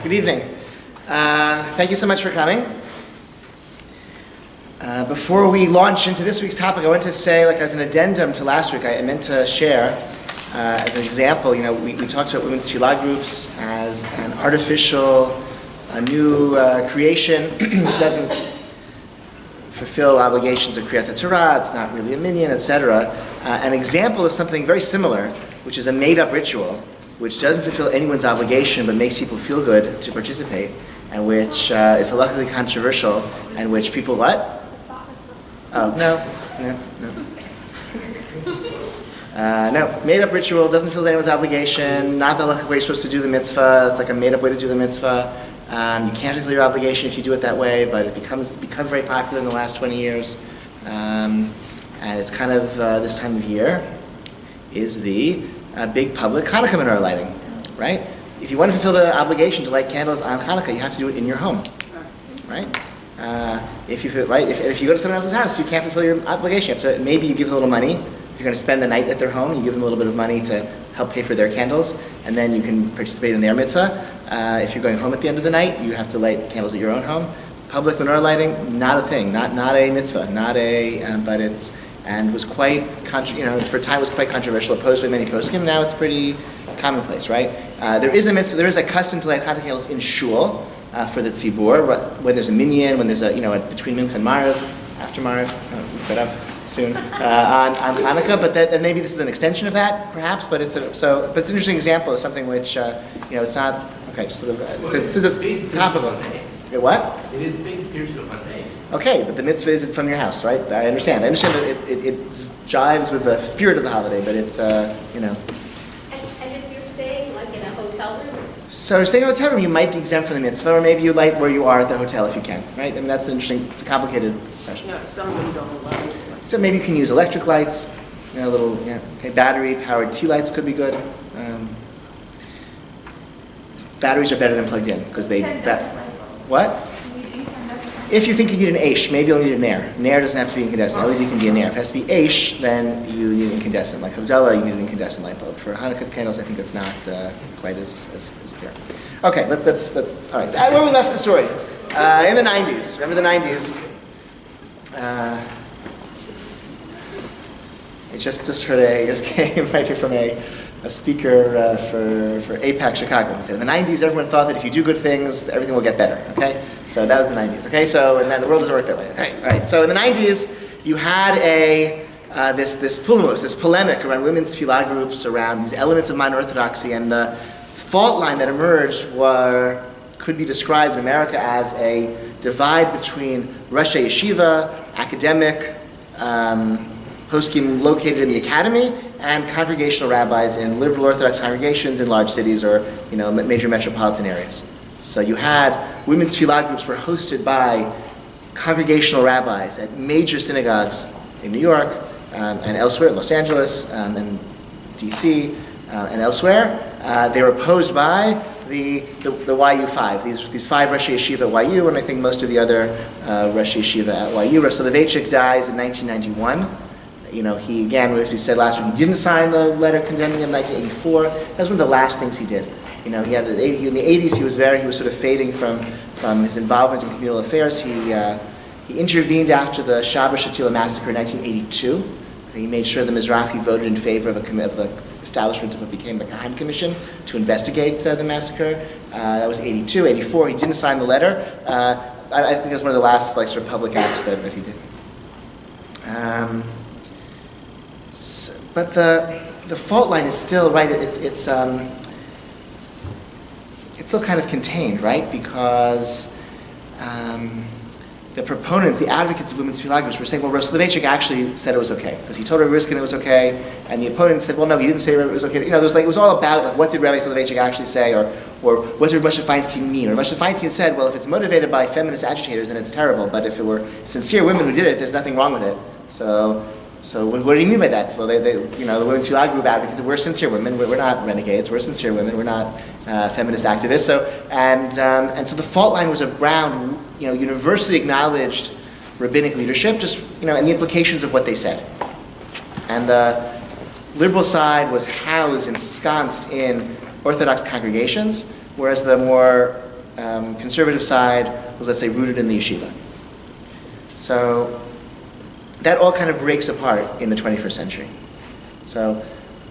Good evening. Thank you so much for coming. Before we launch into this week's topic, I want to say, like as an addendum to last week, I meant to share as an example, we talked about women's tefillah groups as an artificial, a new creation. It doesn't fulfill obligations of Kriyat Torah, it's not really a minyan, etc. An example of something very similar, which is a made-up ritual, which doesn't fulfill anyone's obligation but makes people feel good to participate, and which is luckily controversial, and which people what? Oh, no. No, made-up ritual, doesn't fulfill anyone's obligation, not the halachic way you're supposed to do the mitzvah, it's like a made-up way to do the mitzvah. You can't fulfill your obligation if you do it that way, but it becomes very popular in the last 20 years. And it's kind of, this time of year, is the big public Hanukkah menorah lighting, right? If you want to fulfill the obligation to light candles on Hanukkah, you have to do it in your home, right? If you go to someone else's house, you can't fulfill your obligation. Maybe you give them a little money. If you're going to spend the night at their home, you give them a little bit of money to help pay for their candles, and then you can participate in their mitzvah. If you're going home at the end of the night, you have to light candles at your own home. Public menorah lighting, not a thing, not a mitzvah, but it's, and was quite, for a time was quite controversial, opposed by many poskim. Now it's pretty commonplace, right? There is a mitzvah, there is a custom to light Hanukkah candles in shul for the tzibur, when there's a minyan, when there's between mincha and Mariv, after Mariv, we'll put up soon, on Hanukkah, but maybe this is an extension of that, perhaps, but it's an interesting example of something which, it's not, okay, just sort of, it's topical. What? It is big piercing of my day. Okay, but the mitzvah is from your house, right? I understand that it jives with the spirit of the holiday, but it's, And if you're staying like in a hotel room? So staying in a hotel room, you might be exempt from the mitzvah, or maybe you light where you are at the hotel if you can, right? I mean, that's interesting, it's a complicated question. No, some of them don't allow it. So maybe you can use electric lights, battery-powered tea lights could be good. Batteries are better than plugged in, because they... What? If you think you need an Aish, maybe you'll need an Nair. Nair doesn't have to be incandescent. LED can be a Nair. If it has to be Aish, then you need an incandescent. Like Havdalah, you need an incandescent light bulb. For Hanukkah candles, I think it's not quite as clear. Okay, let's all right. Where we left the story. In the 90s. Remember the 90s? I just heard just came right here from a speaker for APAC Chicago. He said, in the 90s, everyone thought that if you do good things, everything will get better, okay? So that was the 90s, okay? So, and then the world doesn't work that way, okay? All right, so in the 90s, you had this pulamos, this polemic around women's tefillah groups, around these elements of modern Orthodoxy, and the fault line that emerged could be described in America as a divide between Rosh Yeshiva, academic, poskim located in the academy, and congregational rabbis in liberal Orthodox congregations in large cities or major metropolitan areas. So you had women's tefillah groups were hosted by congregational rabbis at major synagogues in New York and elsewhere, Los Angeles and DC and elsewhere. They were opposed by the YU5, these five Rosh Yeshiva at YU, and I think most of the other Rosh Yeshiva at YU. Rav Soloveitchik dies in 1991. He, again, as we said last week, he didn't sign the letter condemning him in 1984. That was one of the last things he did. In the 80s, he was sort of fading from his involvement in communal affairs. He intervened after the Shabbat Shatila massacre in 1982. He made sure the Mizrahi voted in favor of the establishment of what became the Kahan Commission to investigate the massacre. That was 82. 84, he didn't sign the letter. I think that was one of the last sort of public acts that he did. But the fault line is still right. It's still kind of contained, right? Because the proponents, the advocates of women's tefillah groups were saying, well, Rav Soloveitchik actually said it was okay because he told Rabbi Riskin it was okay, and the opponents said, well, no, he didn't say it was okay. It was all about what did Rabbi Soloveitchik actually say, or what did Moshe Feinstein mean? Or Moshe Feinstein said, well, if it's motivated by feminist agitators, then it's terrible. But if it were sincere women who did it, there's nothing wrong with it. So what do you mean by that? Well, the women's tefillah group advocates said, we're sincere women. We're not renegades. We're sincere women. We're not feminist activists. So so the fault line was around universally acknowledged rabbinic leadership, and the implications of what they said. And the liberal side was housed, ensconced in Orthodox congregations, whereas the more conservative side was, let's say, rooted in the yeshiva. So that all kind of breaks apart in the 21st century. So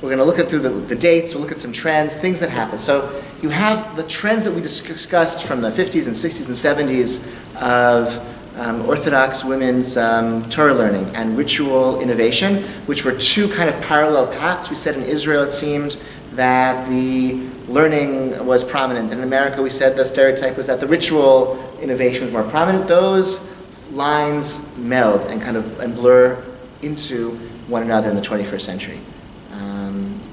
we're going to look at through the dates, we'll look at some trends, things that happen. So you have the trends that we discussed from the 50s and 60s and 70s of Orthodox women's Torah learning and ritual innovation, which were two kind of parallel paths. We said in Israel it seemed that the learning was prominent. In America we said the stereotype was that the ritual innovation was more prominent. Those lines meld and blur into one another in the 21st century.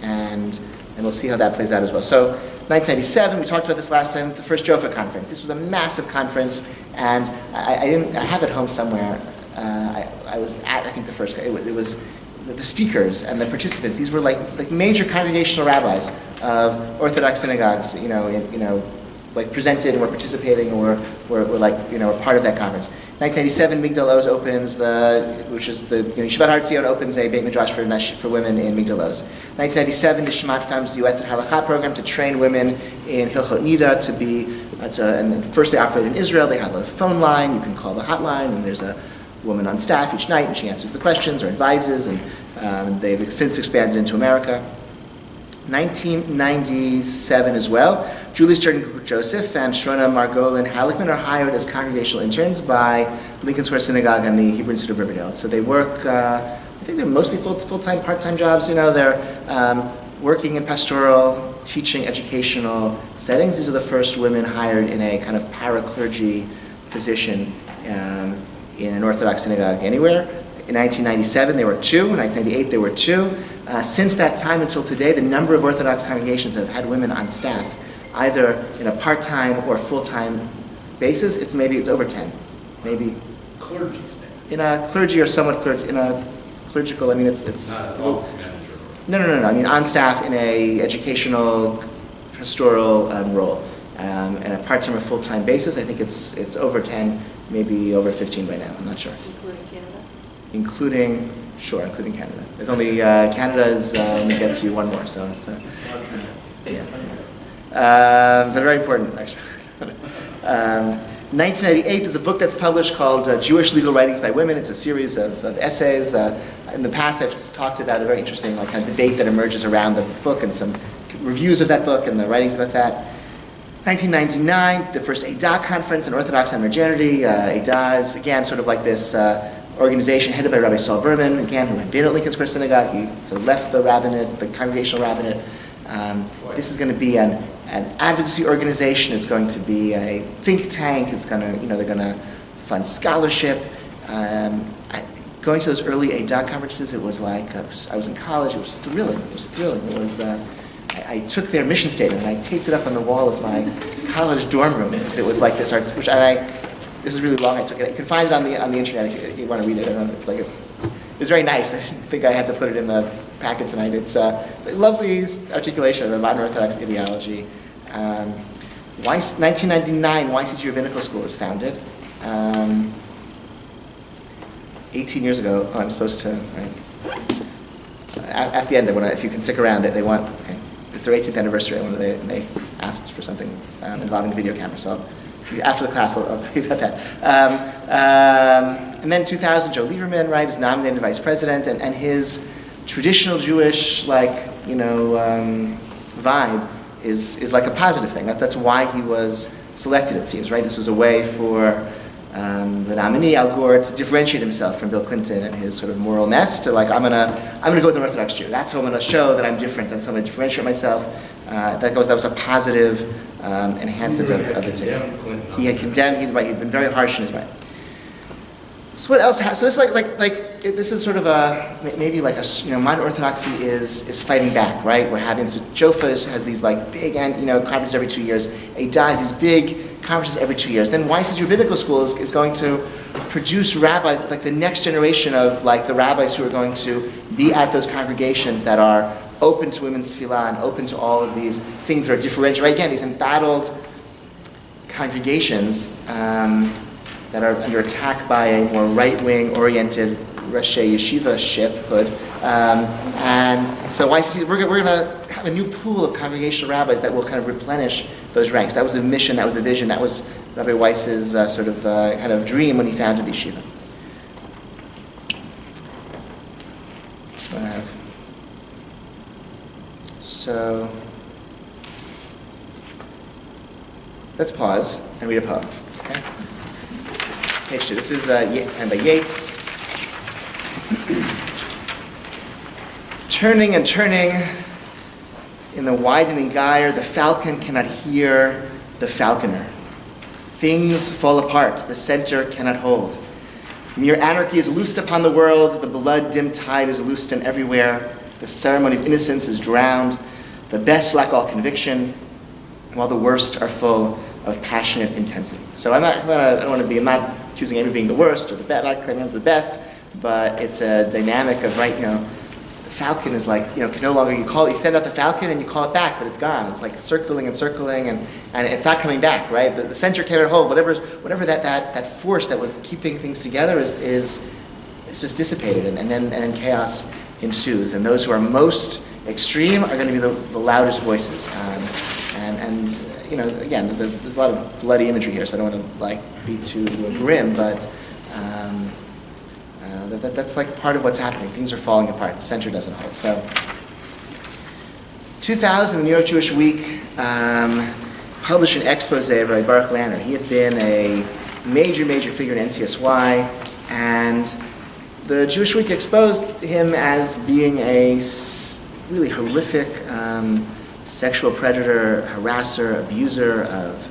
And we'll see how that plays out as well. So 1997, we talked about this last time, the first Jofa conference. This was a massive conference, and I have it home somewhere. I was at, I think, the first, it was the speakers and the participants. These were like major congregational rabbis of Orthodox synagogues, like presented and were participating or were part of that conference. 1987, Migdal Oz opens which is the Yeshivat Har Tzion opens a Beit Midrash for women in Migdal Oz. 1997, the Shmat Femmes Yuetzet Halakha program to train women in Hilchot Nida and then first they operate in Israel. They have a phone line, you can call the hotline, and there's a woman on staff each night, and she answers the questions or advises, and they've since expanded into America. 1997 as well, Julie Stern-Joseph and Shona Margolin Halleckman are hired as congregational interns by Lincoln Square Synagogue and the Hebrew Institute of Riverdale. So they work, I think they're mostly full-time, part-time jobs. They're working in pastoral, teaching, educational settings. These are the first women hired in a kind of para-clergy position in an Orthodox synagogue anywhere. In 1997, there were two. In 1998, there were two. Since that time until today, the number of Orthodox congregations that have had women on staff, either in a part-time or full-time basis, it's over 10. Maybe. Clergy staff. In a clergy or somewhat clergy, in a clerical, it's Not an office manager. No. I mean, on staff in a educational, pastoral role. And a part-time or full-time basis, I think it's over 10, maybe over 15 by now. I'm not sure. Including Canada? Including Canada. There's only Canada gets you one more, so it's yeah. But very important, actually. 1998, there's a book that's published called Jewish Legal Writings by Women. It's a series of essays. In the past, I've just talked about a very interesting kind of debate that emerges around the book and some reviews of that book and the writings about that. 1999, the first ADA conference on Orthodox and modernity. ADA is, again, sort of like this organization headed by Rabbi Saul Berman, again, who had been at Lincoln Square Synagogue. He sort of left the rabbinate, the congregational rabbinate. This is going to be an advocacy organization. It's going to be a think tank. It's going to, they're going to fund scholarship. Going to those early ADA conferences, it was like, I was in college. It was thrilling. It was, I took their mission statement and I taped it up on the wall of my college dorm room because it was like this art, this is really long. I took it. You can find it on the internet if you want to read it. I don't know. It's very nice. I didn't think I had to put it in the packet tonight. It's a lovely articulation of modern Orthodox ideology. 1999, YCC Rabbinical School is founded. 18 years ago. I'm supposed to. Right? At the end, if you can stick around, they want. Okay, it's their 18th anniversary. They asked for something involving the video camera. So. After the class, I'll tell you about that. And then 2000, Joe Lieberman, right, is nominated vice president, and his traditional Jewish, vibe is like a positive thing. That's why he was selected, it seems, right? This was a way for the nominee, Al Gore, to differentiate himself from Bill Clinton and his sort of moral nest to I'm gonna go with an Orthodox Jew. That's how I'm gonna show that I'm different. That's how I'm gonna differentiate myself. That was a positive enhancement of the ticket. He had condemned. He'd been very harsh in his right. So what else? So this this is sort of maybe modern Orthodoxy is fighting back, right? We're having Jofa has these big conferences every 2 years. ADA has these big conferences every 2 years. Then YCC Rabbinical School is going to produce rabbis, the next generation of the rabbis who are going to be at those congregations that are open to women's tefillah and open to all of these things that are differentiated. Right? Again, these embattled congregations that are under attack by a more right-wing oriented Rashi Yeshiva-shiphood. And so YCC, we're going to have a new pool of congregational rabbis that will kind of replenish those ranks. That was the mission, that was the vision, that was Rabbi Weiss's kind of dream when he founded the yeshiva. So let's pause and read a poem. Okay? Page 2. This is and by Yeats. Turning and turning in the widening gyre, the falcon cannot hear the falconer. Things fall apart, the center cannot hold. Mere anarchy is loosed upon the world, the blood-dimmed tide is loosed and everywhere. The ceremony of innocence is drowned, the best lack all conviction, while the worst are full of passionate intensity. So I'm not accusing anyone of being the worst or the best, I'm not claiming I'm the best, but it's a dynamic of, the falcon is like, can no longer, you send out the falcon and you call it back, but it's gone. It's like circling and circling and it's not coming back, right? The center cannot hold. Whatever that force that was keeping things together is just dissipated and then chaos ensues. And those who are most extreme are going to be the loudest voices. Again, there's a lot of bloody imagery here, so I don't want to be too grim, but that's like part of what's happening. Things are falling apart. The center doesn't hold. So, 2000, the New York Jewish Week published an expose of Rabbi Baruch Lanner. He had been a major figure in NCSY, and the Jewish Week exposed him as being a really horrific sexual predator, harasser, abuser of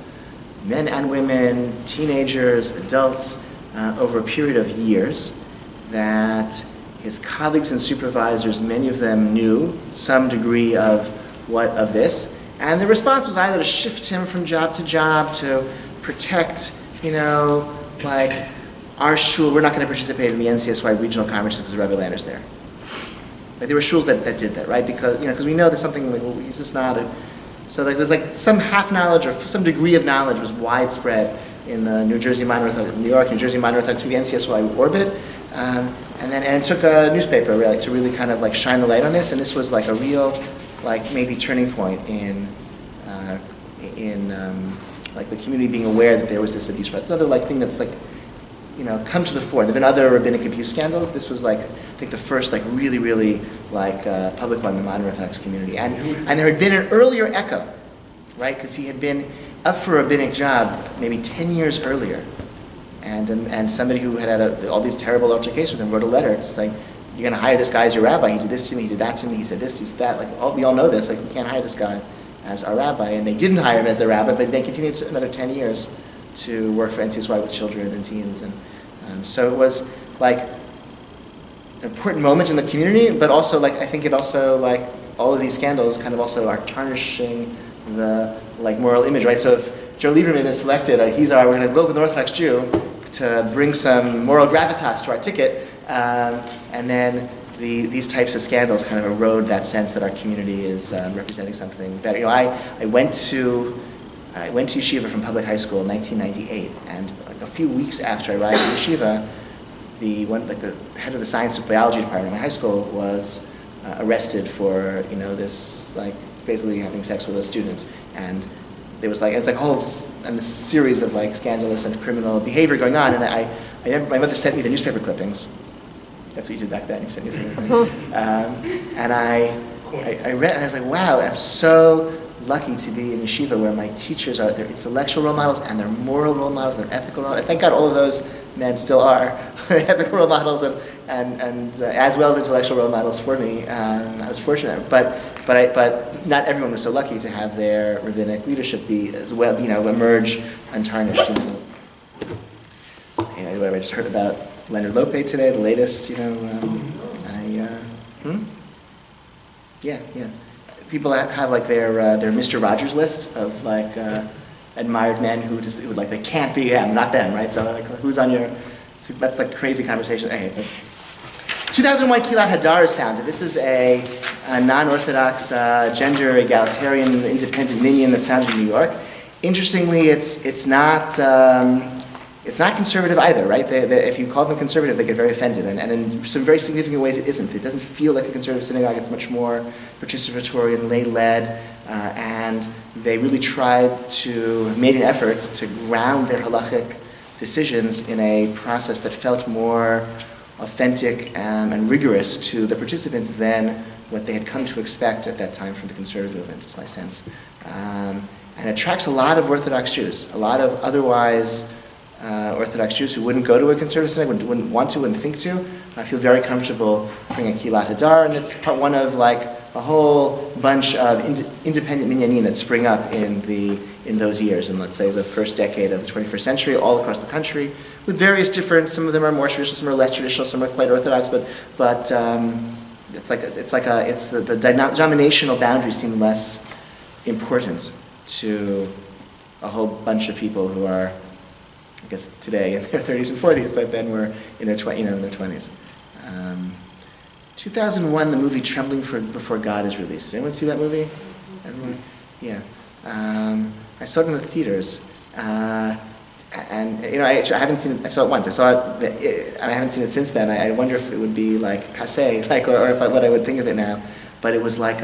men and women, teenagers, adults, over a period of years, that his colleagues and supervisors, many of them knew some degree of this. And the response was either to shift him from job to job, to protect, our shul, we're not going to participate in the NCSY regional conferences because Rabbi Lanner's there. There were shuls that did that, right? Because we know there's something he's just not so there's some half knowledge or some degree of knowledge was widespread in the New York, New Jersey minor Orthodox, the NCSY orbit, and it took a newspaper really to really kind of shine the light on this, and this was a real maybe turning point in the community being aware that there was this abuse. But it's another thing that's come to the fore. There've been other rabbinic abuse scandals. This was I think the first really public one in the modern Orthodox community. And there had been an earlier echo, right? Because he had been up for a rabbinic job maybe 10 years earlier. And somebody who had all these terrible altercations with him wrote a letter. It's like, you're going to hire this guy as your rabbi. He did this to me, he did that to me, he said this, he said that. We all know this. We can't hire this guy as our rabbi. And they didn't hire him as their rabbi, but they continued another 10 years to work for NCSY with children and teens. And so it was an important moment in the community, but also I think it also all of these scandals kind of also are tarnishing the moral image, right? So if Joe Lieberman is selected, we're going to vote with an Orthodox Jew to bring some moral gravitas to our ticket, and then these types of scandals kind of erode that sense that our community is representing something better. I went to yeshiva from public high school in 1998, and a few weeks after I arrived at yeshiva, the head of the science and biology department in my high school was arrested for this basically having sex with a student, and there was this series of scandalous and criminal behavior going on, and my mother sent me the newspaper clippings. That's what you did back then. You sent me the and I read, and I was like, wow, I'm so lucky to be in yeshiva where my teachers are their intellectual role models and their moral role models and their ethical role models. Thank God all of those men still are ethical role models and as well as intellectual role models for me. I was fortunate, but not everyone was so lucky to have their rabbinic leadership be as well, emerge untarnished. I just heard about Leonard Lope today, the latest. Yeah. People have their Mr. Rogers list of admired men who they can't be him, not them, right? So who's on your? That's crazy conversation. Hey, but 2001 Kilat Hadar is founded. This is a non-Orthodox gender egalitarian independent minyan that's founded in New York. Interestingly, it's not conservative either, right? If you call them conservative, they get very offended, and in some very significant ways it isn't. It doesn't feel like a conservative synagogue. It's much more participatory and lay-led. and they really made an effort to ground their halachic decisions in a process that felt more authentic and rigorous to the participants than what they had come to expect at that time from the conservative movement, is my sense. And it attracts a lot of Orthodox Jews, a lot of otherwise Orthodox Jews who wouldn't go to a conservative synagogue, wouldn't want to, wouldn't think to. I feel very comfortable bringing a Kilat Hadar, and it's part one of like a whole bunch of independent minyanim that spring up in those years, in let's say the first decade of the 21st century, all across the country, with various different. Some of them are more traditional, some are less traditional, some are quite Orthodox, but it's the denominational boundaries seem less important to a whole bunch of people who are, I guess, today in their 30s and 40s, but then were in their 20s. 2001, the movie Trembling Before God is released. Did anyone see that movie? Everyone? Yeah. I saw it in the theaters. And I haven't seen it. I saw it once. I saw it, and I haven't seen it since then. I wonder if it would be like passé, what I would think of it now. But it was like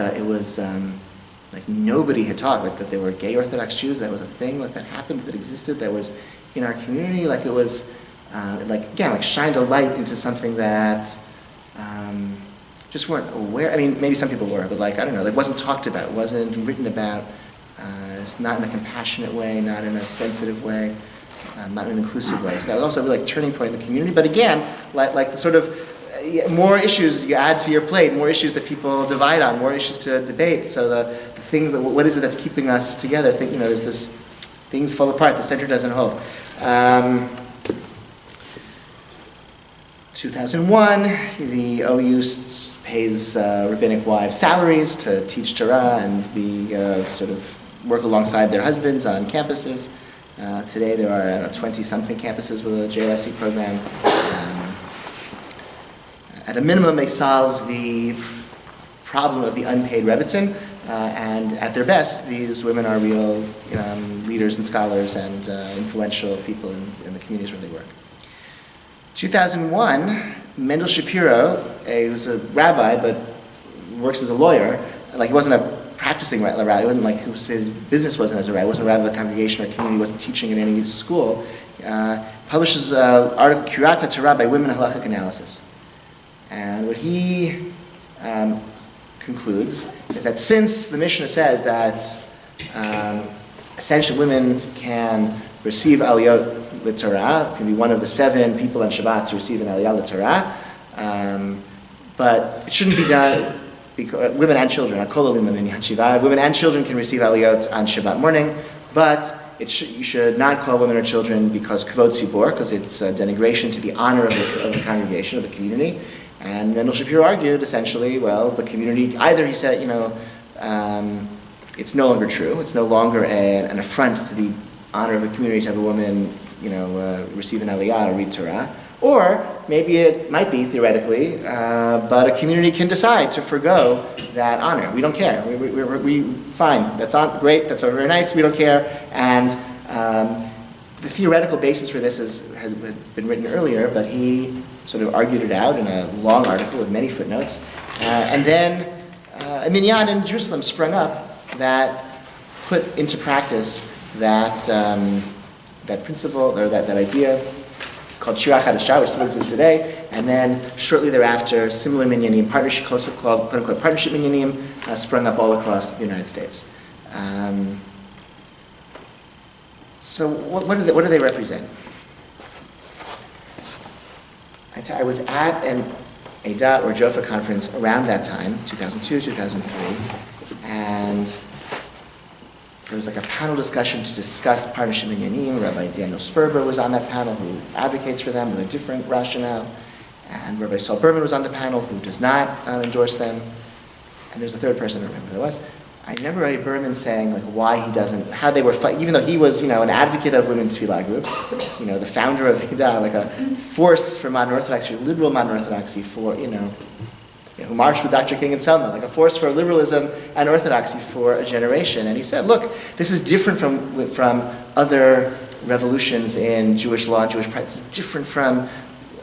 nobody had talked that there were gay Orthodox Jews. That was a thing that happened, that existed, that was in our community. Like it was, shined a light into something that just weren't aware. I mean, maybe some people were, but I don't know. It wasn't talked about. It wasn't written about. It's not in a compassionate way, not in a sensitive way. Not in an inclusive way. So that was also a really turning point in the community. But again, like the sort of more issues you add to your plate, more issues that people divide on, more issues to debate. So the things that, what is it that's keeping us together? There's this, things fall apart, the center doesn't hold. 2001, the OU pays rabbinic wives salaries to teach Torah and be sort of work alongside their husbands on campuses. Today there are 20-something campuses with a JLSE program. At a minimum, they solve the problem of the unpaid Rebbitzin, and at their best, these women are real leaders and scholars and influential people in the communities where they work. 2001, Mendel Shapiro, who's a rabbi but works as a lawyer, he wasn't a practicing rabbi. It wasn't his business wasn't as a rabbi. He wasn't a rabbi of a congregation or community. He wasn't teaching in any school. Publishes an article, Kirata Torah by Women in Halachic Analysis. And what he concludes is that since the Mishnah says that essentially women can receive aliyot l'Torah, can be one of the 7 people on Shabbat to receive an aliyah l'Torah, but it shouldn't be done. Because women and children, women and children can receive aliyot on Shabbat morning, but you should not call women or children because kavod tzibor, because it's a denigration to the honor of the congregation, of the community. And Mendel Shapiro argued, essentially, the community, either he said, it's no longer true, it's no longer an affront to the honor of a community to have a woman, receive an aliyah or read Torah, or maybe it might be, theoretically, but a community can decide to forgo that honor. We don't care. We fine. That's great. That's very nice. We don't care. And the theoretical basis for this has been written earlier, but he sort of argued it out in a long article with many footnotes. And then a minyan in Jerusalem sprung up that put into practice that principle, or that idea, called Shirah Chadashah, which still exists today, and then shortly thereafter, similar minyanim, partnership, called quote-unquote partnership minyanim, sprung up all across the United States. So what do they represent? I was at an Eidah or Jofa conference around that time, 2002, 2003, and there was a panel discussion to discuss partnership minyanim. Rabbi Daniel Sperber was on that panel, who advocates for them with a different rationale. And Rabbi Saul Berman was on the panel, who does not endorse them. And there's a third person, I don't remember who that was. I remember Rabbi Berman saying why he doesn't, how they were fighting, even though he was an advocate of women's tefillah groups, the founder of Hida, a force for modern orthodoxy, liberal modern orthodoxy, for who marched with Dr. King and Selma, a force for liberalism and orthodoxy for a generation. And he said, look, this is different from other revolutions in Jewish law and Jewish practice. It's different from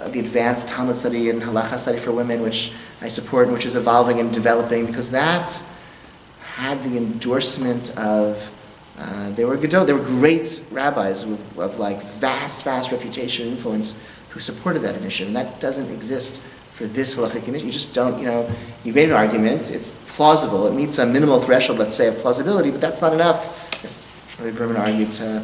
the advanced Talmud study and halacha study for women, which I support and which is evolving and developing, because that had the endorsement of, they were great rabbis of like vast reputation and influence who supported that initiative, and that doesn't exist for this halachic initiative. You just don't, you made an argument, it's plausible, it meets a minimal threshold, let's say, of plausibility, but that's not enough, as Rabbi Berman argued, to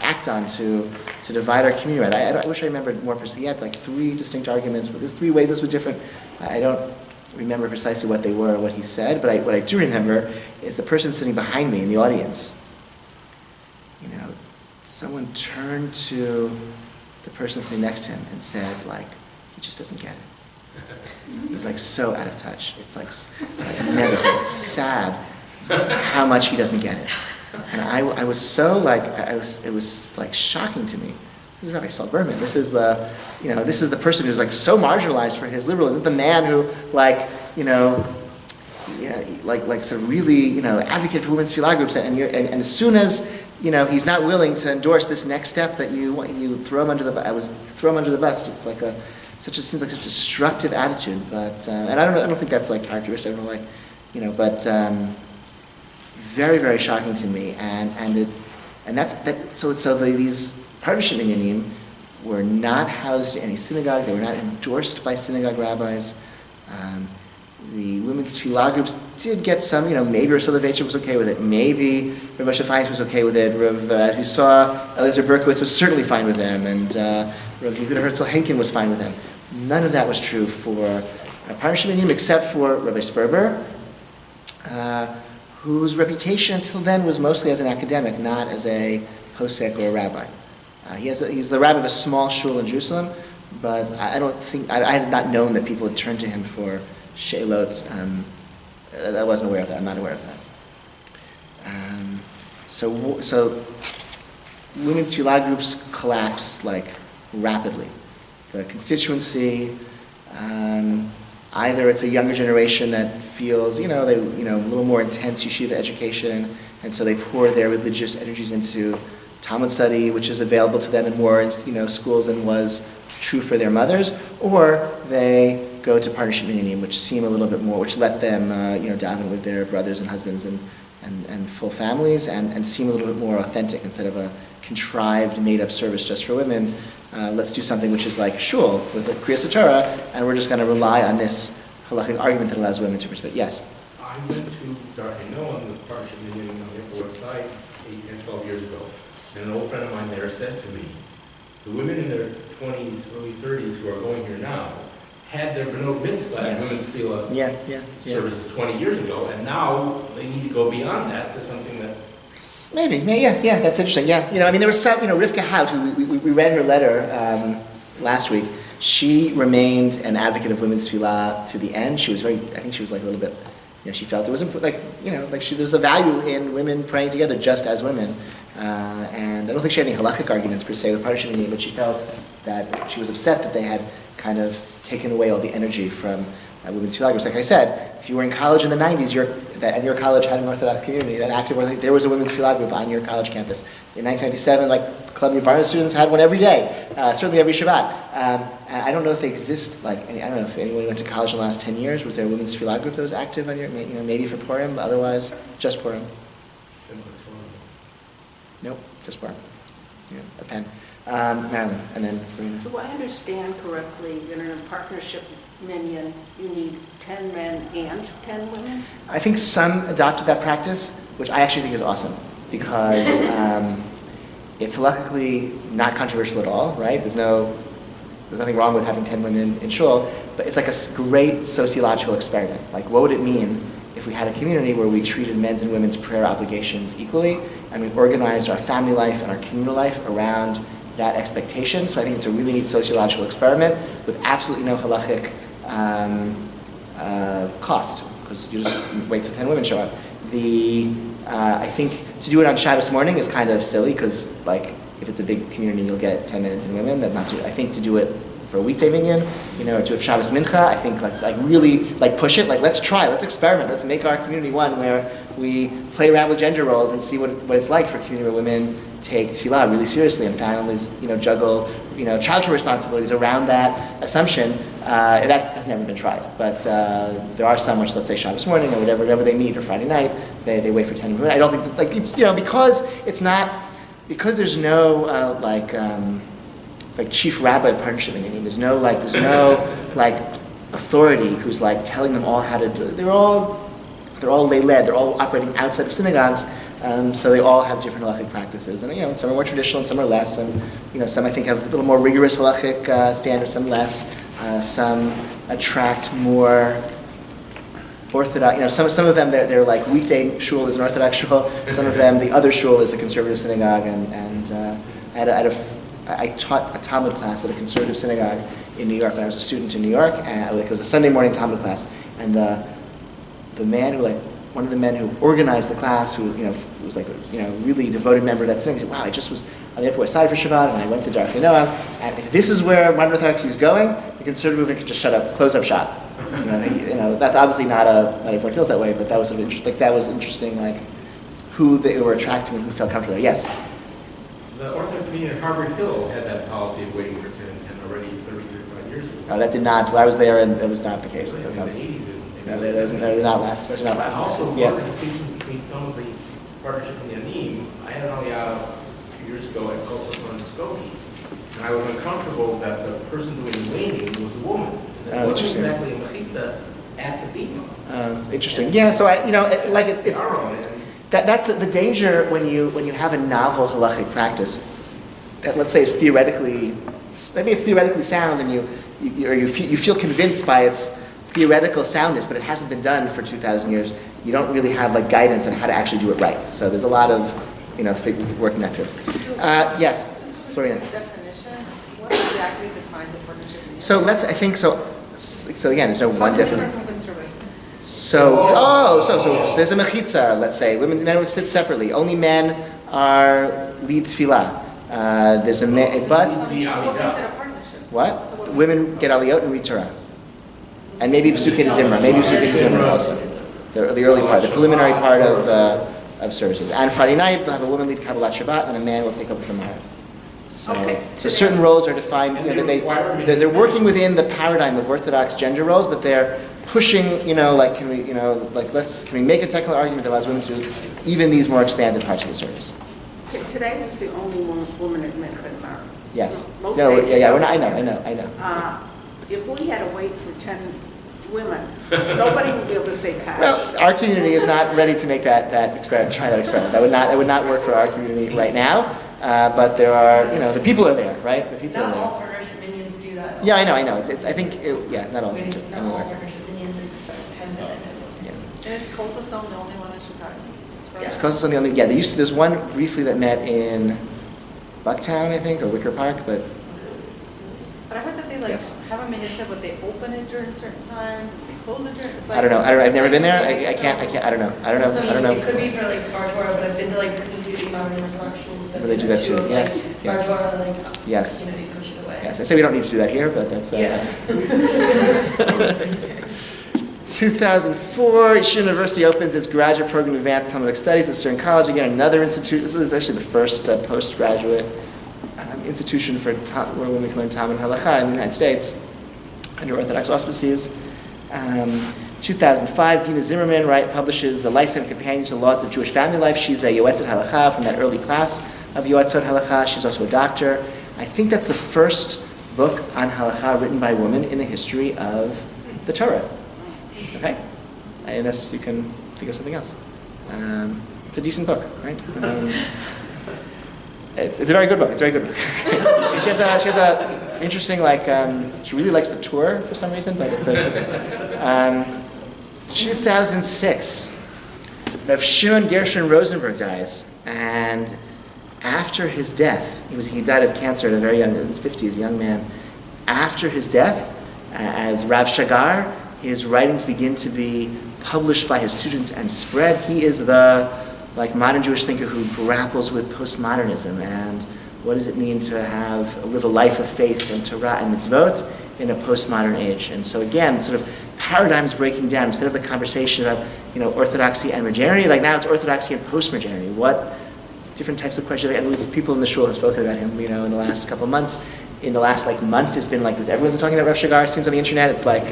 act on, to divide our community. I wish I remembered more precisely. He had like 3 distinct arguments, but there's 3 ways this was different. I don't remember precisely what they were or what he said, but what I do remember is the person sitting behind me in the audience, someone turned to the person sitting next to him and said, like, he just doesn't get it. He's like so out of touch. It's like negative. It's sad how much he doesn't get it. And I was so like, it was like shocking to me. This is Rabbi Saul Berman. This is the person who's like so marginalized for his liberalism. This is the man who like sort of really, advocate for women's tefillah groups. And as soon as, he's not willing to endorse this next step that you throw him under the bus. Throw him under the bus. It's like seems like such a destructive attitude. But and I don't think that's like characteristic. I don't know, but very, very shocking to me. These partnership minyanim were not housed in any synagogue. They were not endorsed by synagogue rabbis. The women's tefillah groups did get some, maybe Rav Soloveitchik was okay with it. Maybe Rav Moshe Feinstein was okay with it. As we saw, Eliezer Berkowitz was certainly fine with them. And Rav Yehuda Herzl Henkin was fine with them. None of that was true for partnership minyanim, except for Rabbi Sperber, whose reputation until then was mostly as an academic, not as a posek or a rabbi. He's the rabbi of a small shul in Jerusalem, but I had not known that people had turned to him for Sheilot. I wasn't aware of that. I'm not aware of that. So women's tefillah groups collapse like rapidly. The constituency, either it's a younger generation that feels, a little more intense yeshiva education, and so they pour their religious energies into Talmud study, which is available to them in more, schools than was true for their mothers, or they go to partnership minyanim, which seem a little bit more, which let them, daven with their brothers and husbands and full families, and seem a little bit more authentic instead of a contrived, made-up service just for women. Let's do something which is like shul with the Kriyas Torah, and we're just going to rely on this halachic argument that allows women to participate. Yes? I went to Darkei Noam, the partnership meeting on the Upper West Side 12 years ago, and an old friend of mine there said to me, the women in their 20s, early 30s who are going here now had their benot mitzvah and women's tefillah services 20 years ago, and now they need to go beyond that to something that... Maybe, that's interesting, there was some, Rivka Hout, who we read her letter last week. She remained an advocate of women's tefillah to the end. She was I think she was like a little bit, she felt it was there's a value in women praying together just as women. And I don't think she had any halachic arguments per se with partnership minyanim, but she felt that she was upset that they had kind of taken away all the energy from women's tefillah groups. Like I said, if you were in college in the 90s, and your college had an Orthodox community that active, there was a women's tefillah group on your college campus. In 1997, like Club Barnes students had one every day, certainly every Shabbat. And I don't know if they exist. I don't know if anyone went to college in the last 10 years. Was there a women's tefillah group that was active on your, maybe for Purim, but otherwise just Purim? Nope, just Purim. A pen. Marilyn, and then Farina. Do I understand correctly that in a partnership minyan, you need 10 men and 10 women? I think some adopted that practice, which I actually think is awesome, because it's luckily not controversial at all, right? There's nothing wrong with having 10 women in shul, but it's like a great sociological experiment. Like, what would it mean if we had a community where we treated men's and women's prayer obligations equally, and we organized our family life and our communal life around that expectation? So I think it's a really neat sociological experiment with absolutely no halachic cost, because you just wait till 10 women show up. I think to do it on Shabbos morning is kind of silly, because if it's a big community, you'll get 10 minutes in women. I think to do it for a weekday minyan, to have Shabbos mincha, I think really push it. Let's try, let's experiment, let's make our community one where we play around with gender roles and see what it's like for a community where women take tefillah really seriously, and families, juggle, childcare responsibilities around that assumption. That has never been tried, but there are some which, let's say Shabbos morning or whatever they meet, or Friday night, they wait for 10 minutes. I don't think that, because there's no chief rabbi partnership. There's no authority who's telling them all how to do it. They're all lay led. They're all operating outside of synagogues. So they all have different halachic practices, and some are more traditional and some are less, and some I think have a little more rigorous halachic standards, some less. Some attract more Orthodox. Some of them they're like weekday shul is an Orthodox shul. Some of them the other shul is a conservative synagogue, and I taught a Talmud class at a conservative synagogue in New York when I was a student in New York, and it was a Sunday morning Talmud class, and the man who one of the men who organized the class, who was really devoted member of that synagogue, said, "Wow, I just was on the Upper West Side for Shabbat, and I went to Darkei Noah, and if this is where modern Orthodoxy is going, the conservative movement could just close up shop." That's obviously not everyone feels that way, but that was sort of interesting, who they were attracting and who felt comfortable there. Yes. The Orthodox meeting at Harvard Hill had that policy of waiting for 10 and 10 already 35 years ago. That did not. I was there, and that was not the case. That was In not. the 80s. No, they did not last. They did not last. Also, Yeah. one of the distinctions between some of the partnership in the Yanim, I had it on the a few years ago at Kosos on Skokie, and I was uncomfortable that the person doing the waiting was a woman. And it wasn't Interesting. exactly a mechitza at the bima. Interesting. Yeah. So it's They are on it. that's the danger when you have a novel halachic practice that, let's say, is theoretically sound, and you feel convinced by its theoretical soundness, but it hasn't been done for 2,000 years. You don't really have guidance on how to actually do it right. So there's a lot of working that through. Yes, Florina. Definition. What exactly defines the partnership? So I think so. So again, there's no one definition. Different from conservative. So there's a mechitza, let's say. Women and men would sit separately. Only men are lead tefillah. There's a but So what makes it a partnership? what? So Women get aliyot and read Torah. And maybe Pesukei Zimra. Maybe Pesukei Zimra also. The early part, the preliminary part of services. And Friday night, they'll have a woman lead Kabbalat Shabbat, and a man will take over from her. So certain roles are defined. They're working within the paradigm of Orthodox gender roles, but they're pushing. Can we make a technical argument that allows women to do even these more expanded parts of the service? Today was the only woman at Mincha Mar. Yes. Most No. days- Yeah. I know. If we had to wait for 10 women, nobody would be able to say cash. Well, our community is not ready to make that experiment. Try that experiment. That would not work for our community right now. But there are, the people are there, right? The people are Not there. all partnership minions do that. Yeah, I know. It's I think, not all. Not all partnership minions expect 10 to 10. Yeah. And is Kosovo the only one in Chicago? Yes, Coast is on the only. Yeah, there's one briefly that met in Bucktown, I think, or Wicker Park, but But I heard that they Yes. have a minute but they open it during certain times, they close it during. It's I don't know. I've never been there. I can't. I don't know. I don't know. It could be for Bar Torah, but I've been to completely modern Orthodox schools that Where they do that too. of, Yes, yes. Bar Torah, Yes. they push it away. Yes, I say we don't need to do that here, but that's. Yeah. 2004, Yeshiva University opens its graduate program in advanced Talmudic studies at Stern College. Again, another institute. This was actually the first postgraduate institution for where women can learn Talmud and Halacha in the United States under Orthodox auspices. 2005, Dina Zimmerman publishes a lifetime companion to the laws of Jewish family life. She's a Yoetzet Halacha from that early class of Yoetzet Halacha. She's also a doctor. I think that's the first book on Halacha written by a woman in the history of the Torah. Okay? Unless you can think of something else. It's a decent book, right? It's a very good book. It's a very good book. she has a interesting, she really likes the tour for some reason, but it's a... 2006, Rav Shimon Gershon Rosenberg dies, and after his death, he died of cancer at a very young, in his 50s, young man. After his death, as Rav Shagar, his writings begin to be published by his students and spread. He is the modern Jewish thinker who grapples with postmodernism and what does it mean to live a life of faith and Torah and mitzvot in a postmodern age. And so again, sort of paradigms breaking down. Instead of the conversation about Orthodoxy and modernity, now it's Orthodoxy and postmodernity. different types of questions. And people in the shul have spoken about him, in the last couple of months. In the last month, it's been like this. Everyone's talking about Rav Shigar. It seems on the internet. It's like,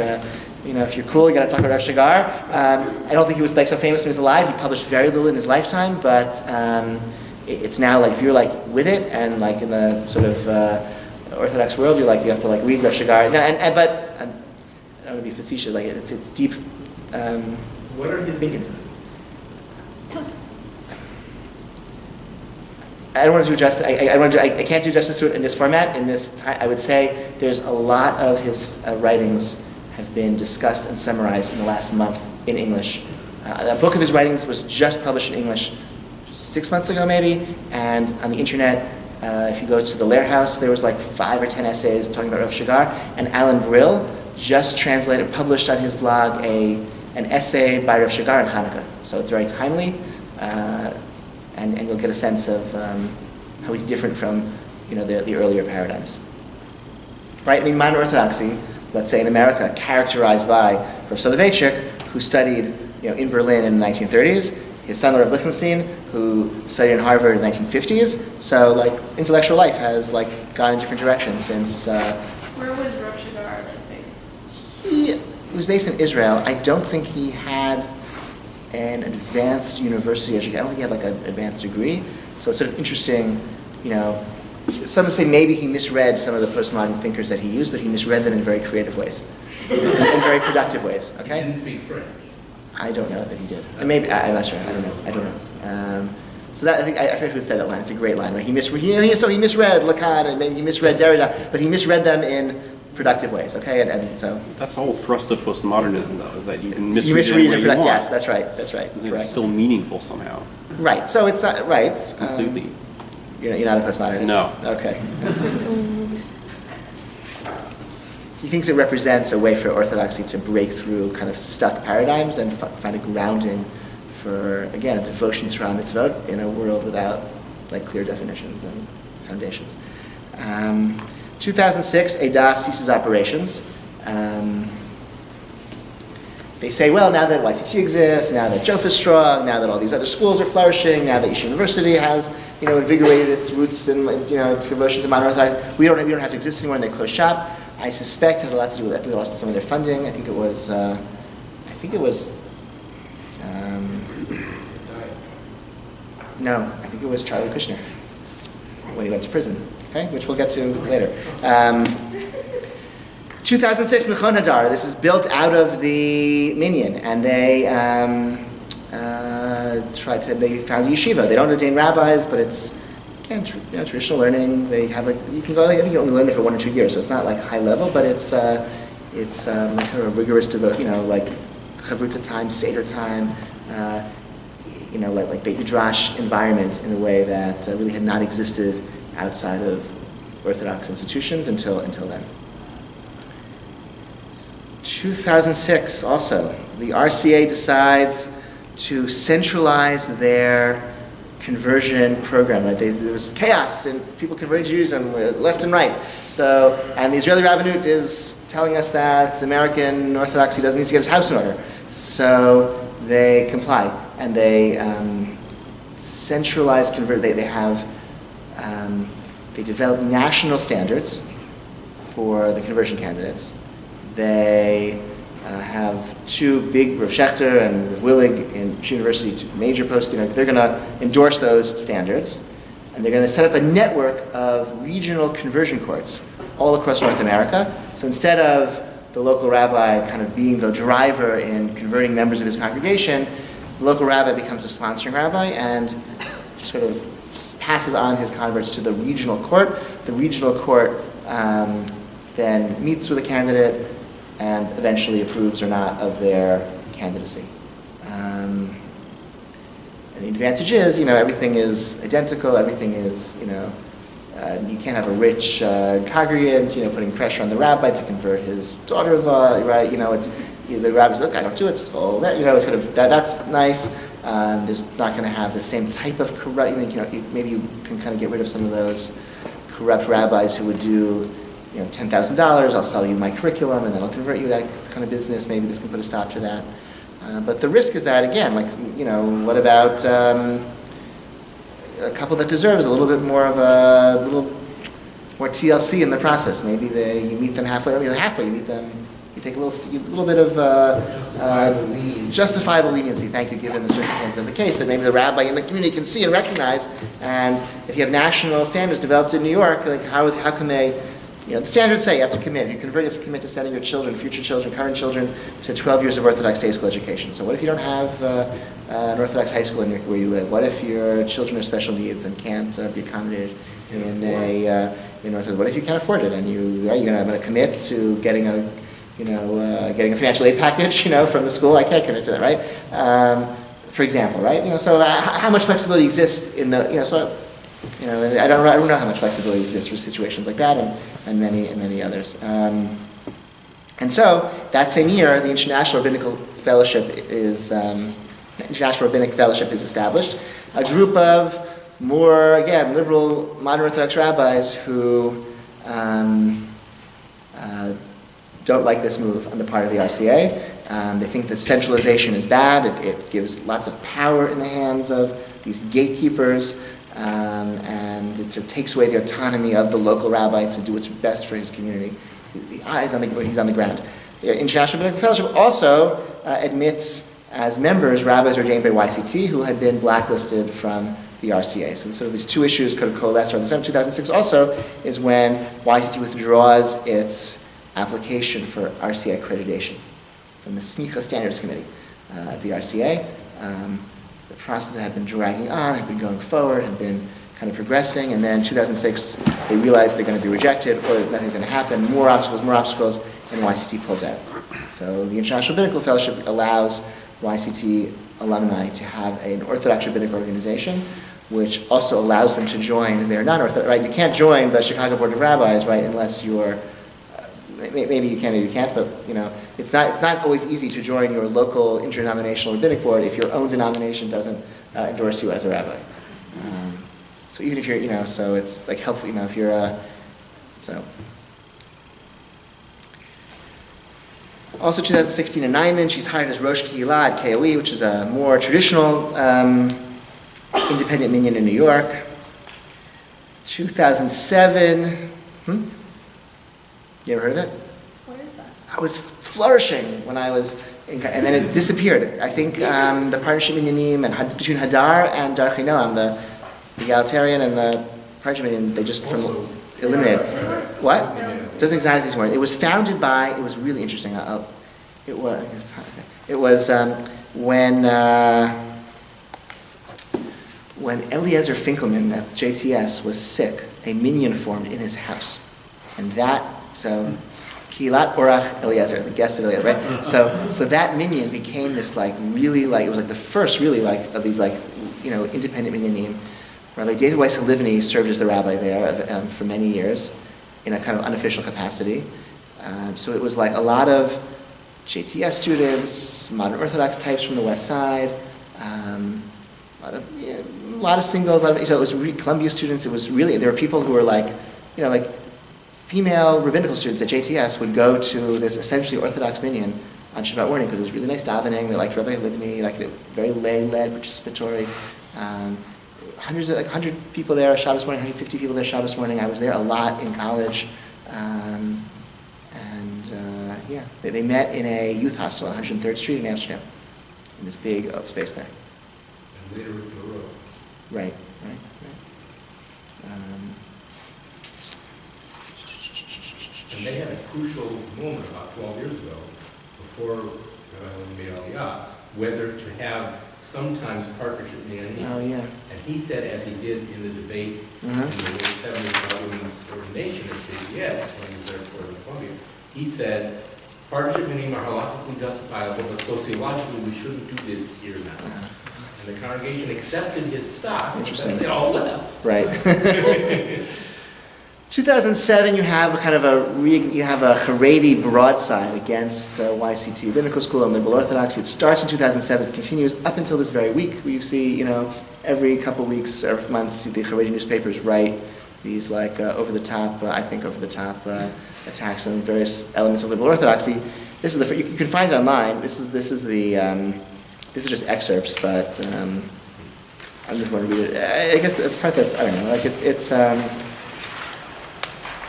if you're cool, you got to talk about Rav Shigar. I don't think he was so famous when he was alive. He published very little in his lifetime, but it's now if you're with it and in the sort of Orthodox world, you have to read Rav Shigar. But I don't want to be facetious. It's deep. What are his thinking? I don't want to do justice. I can't do justice to it in this format. In this time, I would say there's a lot of his writings have been discussed and summarized in the last month in English. A book of his writings was just published in English 6 months ago, maybe. And on the internet, if you go to the Lair House, there was 5 or 10 essays talking about Rav Shigar. And Alan Brill just published on his blog an essay by Rav Shigar on Hanukkah. So it's very timely. And you'll get a sense of how he's different from, the earlier paradigms. Right? I mean, modern Orthodoxy, let's say in America, characterized by Rav Soloveitchik, who studied, in Berlin in the 1930s, his son Rav Lichtenstein, who studied in Harvard in the 1950s. So, intellectual life has gone in different directions since. Where was Rav Shigar based? He was based in Israel. I don't think he had an advanced university education. I don't think he had an advanced degree. So it's sort of interesting, some would say maybe he misread some of the postmodern thinkers that he used, but he misread them in very creative ways, in very productive ways, okay? He didn't speak French. I don't know that he did. Maybe, I'm not sure, I don't know. So that, I forget who said that line, it's a great line, right? He misread Lacan, and maybe he misread Derrida, but he misread them in productive ways, okay? And so that's the whole thrust of postmodernism, though, is that you can misread, yes, that's right. It's still meaningful somehow. Right. So it's not right. Completely. You're not a postmodernist. No. Okay. He thinks it represents a way for Orthodoxy to break through kind of stuck paradigms and find a grounding for, again, a devotion to Torah mitzvot in a world without clear definitions and foundations. 2006, ADA ceases operations. They say, well, now that YCT exists, now that JOF is strong, now that all these other schools are flourishing, now that Yeshiva University has, invigorated its roots and devotion to modern Orthodoxy, we don't have to exist anymore, and they close shop. I suspect it had a lot to do with that. They lost some of their funding. I think it was. No, I think it was Charlie Kushner when he went to prison. Okay, which we'll get to later. 2006, Mechon Hadar. This is built out of the minyan, and they they found a yeshiva. They don't ordain rabbis, but it's again traditional learning. They have you can go. I think you only learn it for 1 or 2 years, so it's not high level, but it's kind of a rigorous chavruta time, seder time. Like Beit Midrash environment in a way that really had not existed outside of Orthodox institutions until then. 2006 also, the RCA decides to centralize their conversion program. Right? There was chaos and people converted Jews and left and right. So, and the Israeli rabbinate is telling us that American Orthodoxy need to get its house in order. So they comply and they centralize convert. They develop national standards for the conversion candidates. They have 2 big, Rav Schechter and Rav Willig in University, 2 major posts. They're going to endorse those standards, and they're going to set up a network of regional conversion courts all across North America. So instead of the local rabbi kind of being the driver in converting members of his congregation, the local rabbi becomes a sponsoring rabbi and sort of passes on his converts to the regional court. The regional court then meets with a candidate and eventually approves or not of their candidacy. And the advantage is, everything is identical, everything is, you can't have a rich congregant, putting pressure on the rabbi to convert his daughter-in-law, right? It's the rabbi's, look, I don't do it, it's all that, it's kind of, that's nice. There's not going to have the same type of corrupt, maybe you can kind of get rid of some of those corrupt rabbis who would do, $10,000, I'll sell you my curriculum and then I'll convert you, that kind of business. Maybe this can put a stop to that. But the risk is that, again, what about, a couple that deserves a little bit more of a little more TLC in the process. Maybe you meet them halfway. You meet them. You take a little bit of justifiable leniency. Thank you, given the circumstances of the case, that maybe the rabbi in the community can see and recognize. And if you have national standards developed in New York, like how can they? The standards say you have to commit. If you convert, you have to commit to sending your children, future children, current children, to 12 years of Orthodox day school education. So what if you don't have an Orthodox high school where you live? What if your children are special needs and can't be accommodated in Orthodox? What if you can't afford it and you're going to commit to getting a financial aid package, from the school? I can't commit to that, right? For example, right? So how much flexibility exists in the, I don't know how much flexibility exists for situations like that and many others. And so that same year, the International Rabbinic Fellowship is established. A group of more, again, liberal, modern Orthodox rabbis who don't like this move on the part of the RCA. They think that centralization is bad. It gives lots of power in the hands of these gatekeepers, and it sort of takes away the autonomy of the local rabbi to do what's best for his community. He's on the ground. The International Rabbinic Fellowship also admits as members rabbis ordained by YCT who had been blacklisted from the RCA. So sort of these two issues could have coalesced around the same. 2006 also is when YCT withdraws its application for RCA accreditation from the SNICHA Standards Committee at the RCA. The process had been dragging on, had been going forward, had been kind of progressing, and then 2006 they realized they're going to be rejected or that nothing's going to happen, more obstacles, and YCT pulls out. So the International Rabbinical Fellowship allows YCT alumni to have an Orthodox rabbinic organization, which also allows them to join their non-Orthodox, right? You can't join the Chicago Board of Rabbis, right, unless you're, maybe you can, maybe you can't, but it's not always easy to join your local interdenominational rabbinic board if your own denomination doesn't endorse you as a rabbi. So even if you're, so it's like helpful, if you're, so. Also 2016 in Nyman, she's hired as Rosh Kehillah at KOE, which is a more traditional independent minyan in New York. 2007, you ever heard of it? What is that? I was flourishing when I was, and then it disappeared. I think the partnership minyanim and between Hadar and Darchei Noam, the egalitarian and the partnership minyan, they just eliminated. What? Doesn't exist anymore. It was founded by. It was really interesting. It was when Eliezer Finkelman at JTS was sick, a minyan formed in his house, and Kilat Orach Eliezer, the guest of Eliezer, right? So that minyan became this really it was the first really of these independent minyanim. Rabbi David Weiss Halivni served as the rabbi there for many years in a kind of unofficial capacity. So it was a lot of JTS students, modern Orthodox types from the West Side, a lot of singles. So it was Columbia students. It was really, there were people who were female rabbinical students at JTS would go to this essentially Orthodox minyan on Shabbat morning because it was really nice davening. They liked Rabbi Halivni, very lay-led, participatory. 100 people there Shabbos morning, 150 people there Shabbos morning. I was there a lot in college. They met in a youth hostel on 103rd Street in Amsterdam, in this big open space there. And later in a row. Right. And they had a crucial moment about 12 years ago, before we made Aliyah, whether to have sometimes partnership minyanim. Oh, yeah. And he said, as he did in the debate in the late 70s about women's ordination at JDS, when he was there for the Columbia, he said, partnership minyanim are halakhically justifiable, but sociologically we shouldn't do this here now. And the congregation accepted his psak, and they all left. Right. 2007, you have a Haredi broadside against YCT Rabbinical School and Liberal Orthodoxy. It starts in 2007. It continues up until this very week. We see, every couple weeks or months, the Haredi newspapers write these over-the-top attacks on various elements of Liberal Orthodoxy. This is you can find it online. This is just excerpts, but I'm just going to read it. I guess it's part that's, I don't know, like it's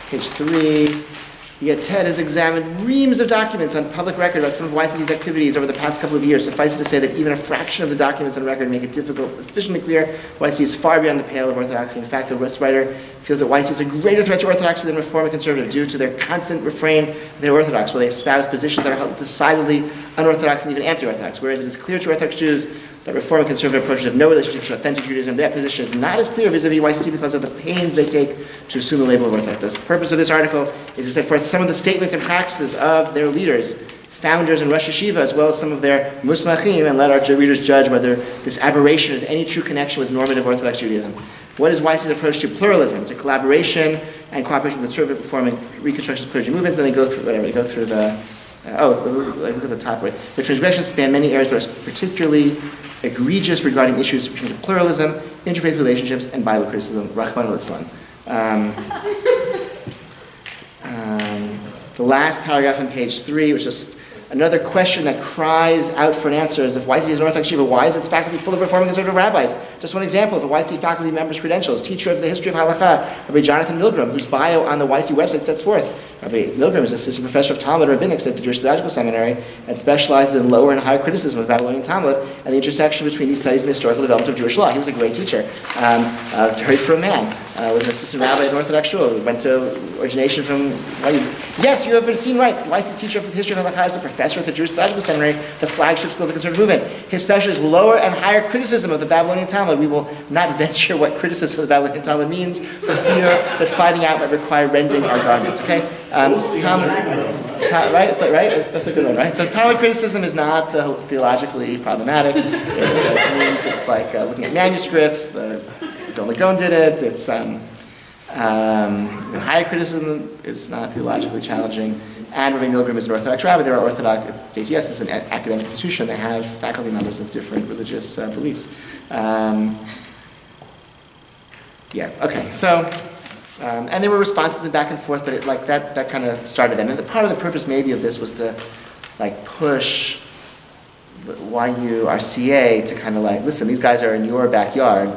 page 3. Yet Ted has examined reams of documents on public record about some of YCT's activities over the past couple of years. Suffice it to say that even a fraction of the documents on record make it sufficiently clear YCT is far beyond the pale of orthodoxy. In fact, the writer feels that YCT is a greater threat to orthodoxy than Reform and Conservative due to their constant refrain that they're orthodox, where they espouse positions that are held decidedly unorthodox and even anti-orthodox. Whereas it is clear to Orthodox Jews that Reform and Conservative approaches have no relationship to authentic Judaism. Their position is not as clear vis-a-vis YCT because of the pains they take to assume the label of Orthodox. The purpose of this article is to set forth some of the statements and practices of their leaders, founders and Rosh Hashiva, as well as some of their musmachim, and let our readers judge whether this aberration has any true connection with normative Orthodox Judaism. What is YCT's approach to pluralism, to collaboration and cooperation with conservative reform and reconstructionist clergy movements? And they go through whatever. They go through the look at the top right. The transgressions span many areas, but are particularly egregious regarding issues between pluralism, interfaith relationships, and Bible criticism. Rahman al-Islam. The last paragraph on page 3, which is another question that cries out for an answer, is if YCT is an Orthodox Yeshiva, why is its faculty full of Reform and Conservative rabbis? Just one example of a YCT faculty member's credentials. Teacher of the history of Halakha, Rabbi Jonathan Milgram, whose bio on the YCT website sets forth. Rabbi Milgram is assistant professor of Talmud and Rabbinics at the Jewish Theological Seminary and specializes in lower and higher criticism of Babylonian Talmud and the intersection between these studies and the historical development of Jewish law. He was a great teacher, very firm man. Was an assistant rabbi at an Orthodox shul. Went to origination from. Yes, you have been seen right. YCT teacher of the history of Halakha is a professor at the Jewish Theological Seminary, the flagship school of the conservative movement. His specialty is lower and higher criticism of the Babylonian Talmud. We will not venture what criticism of the Babylonian Talmud means for fear that finding out might require rending our garments. Okay, Talmud, right? It's like, right. That's a good one, right? So Talmud criticism is not theologically problematic. It means it's like looking at manuscripts. The Vilna Gaon did it. It's higher criticism is not theologically challenging. And Rabbi Milgram is an Orthodox rabbi. There are Orthodox. JTS is an academic institution. They have faculty members of different religious beliefs. Okay. So, and there were responses and back and forth, but that kind of started then. And part of the purpose maybe of this was to push YU RCA to kind of listen, these guys are in your backyard,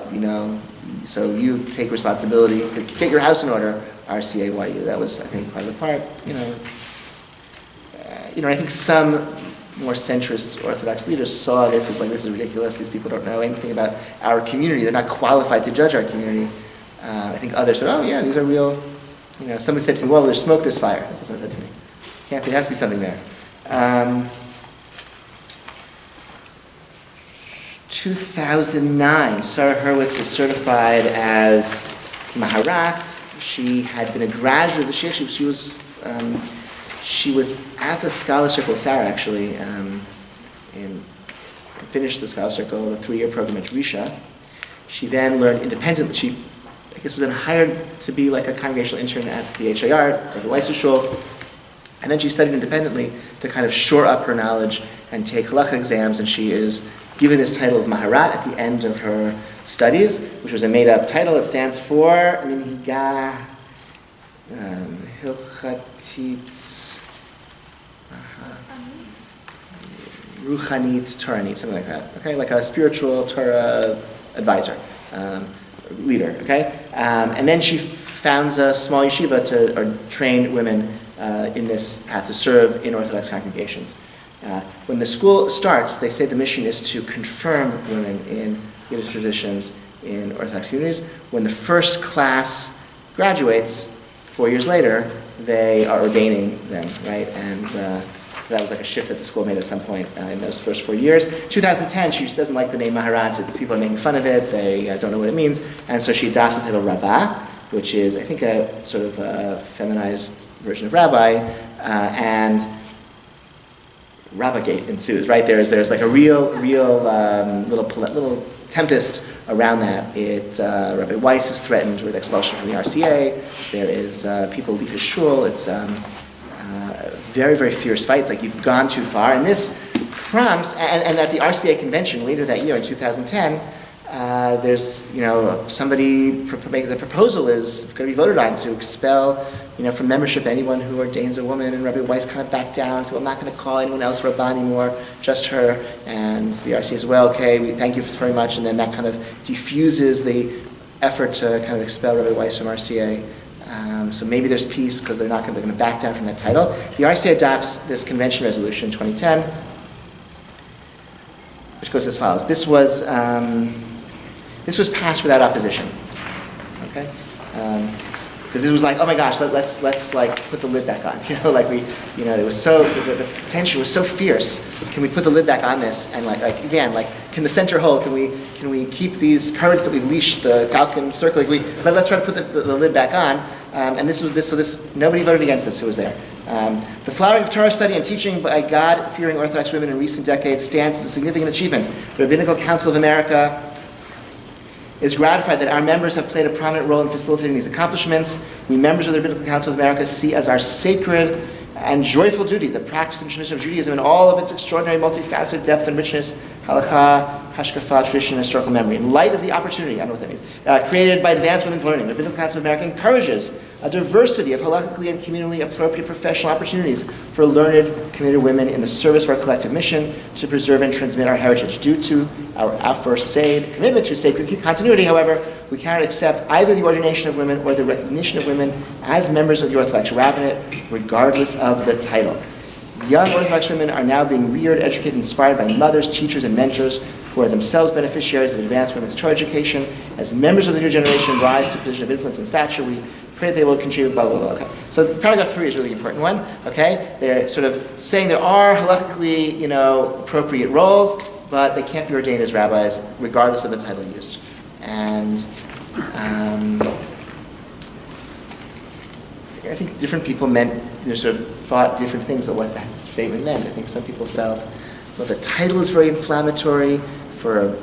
so you take responsibility, get your house in order, RCA YU. That was, I think, part of the part. I think some more centrist Orthodox leaders saw this as this is ridiculous. These people don't know anything about our community. They're not qualified to judge our community. I think others said, oh yeah, these are real. Somebody said to me, well, there's smoke, there's fire. That's what someone said to me. There has to be something there. 2009, Sarah Hurwitz is certified as Maharat. She had been a graduate of the Sheikh. She was at the Scholar Circle with Sarah, actually, and finished the Scholar Circle, the 3-year program at Risha. She then learned independently. She, was then hired to be a congregational intern at the HIR, at the Weiser Shul, and then she studied independently to kind of shore up her knowledge and take halacha exams, and she is given this title of Maharat at the end of her studies, which was a made-up title. It stands for Minhiga Hilchatit Ruchanit Toranit, something like that. Okay, like a spiritual Torah advisor, leader. Okay, and then she founds a small yeshiva to train women in this path to serve in Orthodox congregations. When the school starts, they say the mission is to confirm women in leadership positions in Orthodox communities. When the first class graduates, 4 years later, they are ordaining them, right? And that was a shift that the school made at some point in those first 4 years. 2010, she just doesn't like the name Maharaj. People are making fun of it. They don't know what it means. And so she adopts the title Rabbi, which is, I think, a sort of feminized version of rabbi. And Rabbigate ensues, right? There's a real little tempest around that. Rabbi Weiss is threatened with expulsion from the RCA. There is people leave his shul. It's very, very fierce fights. You've gone too far, and this prompts. And at the RCA convention later that year in 2010, There's, somebody makes the proposal is going to be voted on to expel, from membership anyone who ordains a woman, and Rabbi Weiss kind of backed down, so I'm not going to call anyone else Rabbah anymore, just her. And the RCA as well, okay, we thank you very much, and then that kind of diffuses the effort to kind of expel Rabbi Weiss from RCA. So maybe there's peace because they're going to back down from that title. The RCA adopts this convention resolution in 2010, which goes as follows. This was passed without opposition. Okay, because it was like, oh my gosh, let's like put the lid back on. It was so the tension was so fierce. Can we put the lid back on this? And can the center hold? Can we keep these currents that we've leashed the Falcon circle? Let's try to put the lid back on. And this nobody voted against this who was there. The flowering of Torah study and teaching by God-fearing Orthodox women in recent decades stands as a significant achievement. The Rabbinical Council of America is gratified that our members have played a prominent role in facilitating these accomplishments. We members of the Rabbinical Council of America see as our sacred and joyful duty the practice and transmission of Judaism in all of its extraordinary multifaceted depth and richness, halakha, hashkafa, tradition, and historical memory. In light of the opportunity, I don't know what that means, created by advanced women's learning, the Rabbinical Council of America encourages a diversity of halakhically and communally appropriate professional opportunities for learned, committed women in the service of our collective mission to preserve and transmit our heritage. Due to our aforesaid commitment to sacred continuity, however, we cannot accept either the ordination of women or the recognition of women as members of the Orthodox rabbinate, regardless of the title. Young Orthodox women are now being reared, educated, and inspired by mothers, teachers, and mentors who are themselves beneficiaries of advanced women's Torah education. As members of the new generation rise to a position of influence and stature, we pray that they will contribute, blah, blah, blah. Okay. So paragraph 3 is really the important one. Okay? They're sort of saying there are halakhically, appropriate roles, but they can't be ordained as rabbis regardless of the title used. And I think different people thought different things of what that statement meant. I think some people felt, well, the title is very inflammatory for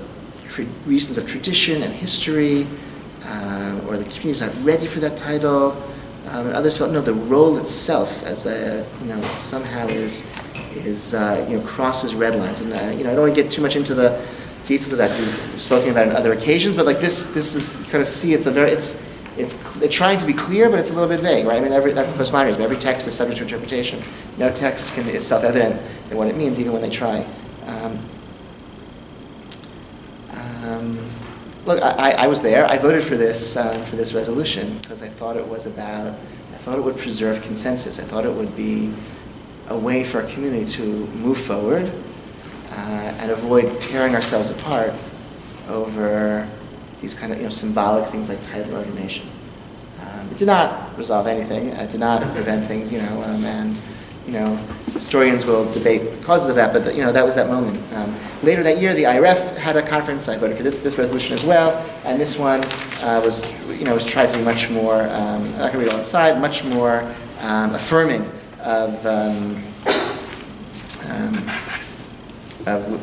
reasons of tradition and history, or the community is not ready for that title. And others felt, no, the role itself as somehow crosses red lines. And I don't want to get too much into the details of that. We've spoken about it on other occasions, but this is kind of see it's trying to be clear, but it's a little bit vague, right? I mean, that's postmodernism. Every text is subject to interpretation. No text is self-evident in what it means, even when they try. Look, I was there. I voted for this resolution because I thought it would preserve consensus. I thought it would be a way for our community to move forward and avoid tearing ourselves apart over these kind of symbolic things like title ordination. It did not resolve anything. It did not prevent things, and historians will debate the causes of that, but that was that moment. Later that year, the IRF had a conference. I voted for this resolution as well, and this one was tried to be much more. I'm not going to read all inside. Much more affirming of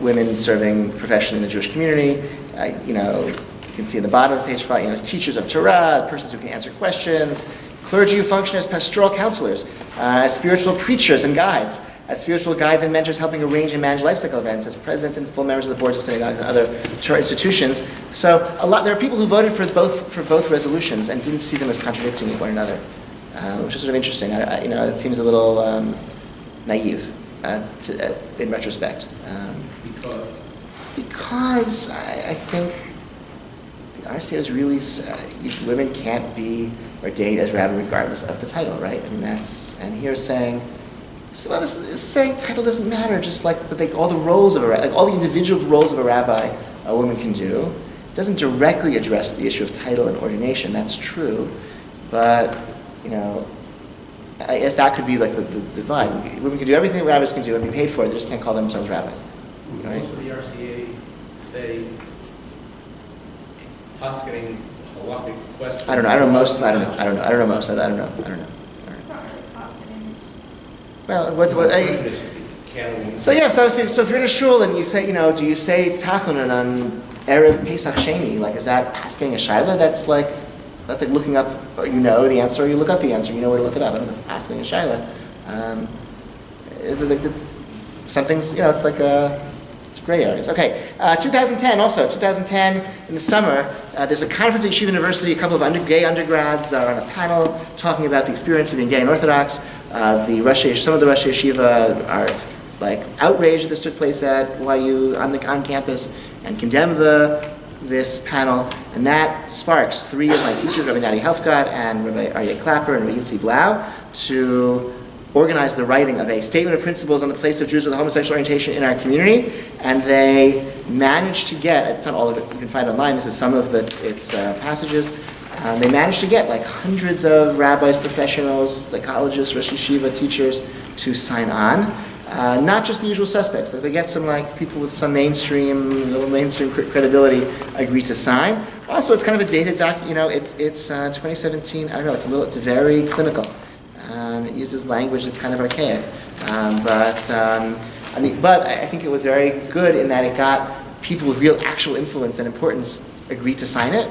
women serving professionally in the Jewish community. You can see in the bottom of page 5, as teachers of Torah, persons who can answer questions, clergy who function as pastoral counselors, as spiritual preachers and guides, as spiritual guides and mentors helping arrange and manage life cycle events, as presidents and full members of the boards of synagogues and other Torah institutions. So there are people who voted for both resolutions and didn't see them as contradicting one another, which is sort of interesting. It seems a little naive in retrospect. Because I think the RCA is really women can't be ordained as rabbi regardless of the title, right? I mean and here saying, this is saying title doesn't matter, just like all the roles of all the individual roles of a rabbi a woman can do. It doesn't directly address the issue of title and ordination. That's true, but I guess that could be like the divide. Women can do everything rabbis can do and be paid for it. They just can't call themselves rabbis. Right? Most of the RCA say posketing halachic questions. I don't know. I don't know most. I don't know. I don't know most. I don't know. It's not really posketing, it's just... Well, so if you're in a shul and you say, do you say Tachunin on Erev Pesach Sheni? Like, is that pasketing a shaila? That's like looking up, or the answer, or you look up the answer. You know where to look it up. I don't know if it's pasketing a shaila. Some things, it's like It's gray areas. Okay, 2010 also. 2010 in the summer, there's a conference at Yeshiva University. A couple of gay undergrads are on a panel talking about the experience of being gay and Orthodox. Some of the Rosh Yeshiva are like outraged that this took place at YU on campus and condemn this panel, and that sparks three of my teachers, Rabbi Nati Helfgott and Rabbi Aryeh Clapper and Rabbi Yitzi Blau, to organize the writing of a statement of principles on the place of Jews with a homosexual orientation in our community, and they managed to get, it's not all of it, you can find it online, this is some of its passages, they managed to get like hundreds of rabbis, professionals, psychologists, Rosh Yeshiva teachers to sign on. Not just the usual suspects. They get some like people with some little mainstream credibility agree to sign. Also, it's kind of a dated it's 2017. I don't know. It's very clinical. It uses language that's kind of archaic. But I think it was very good in that it got people with real actual influence and importance agree to sign it.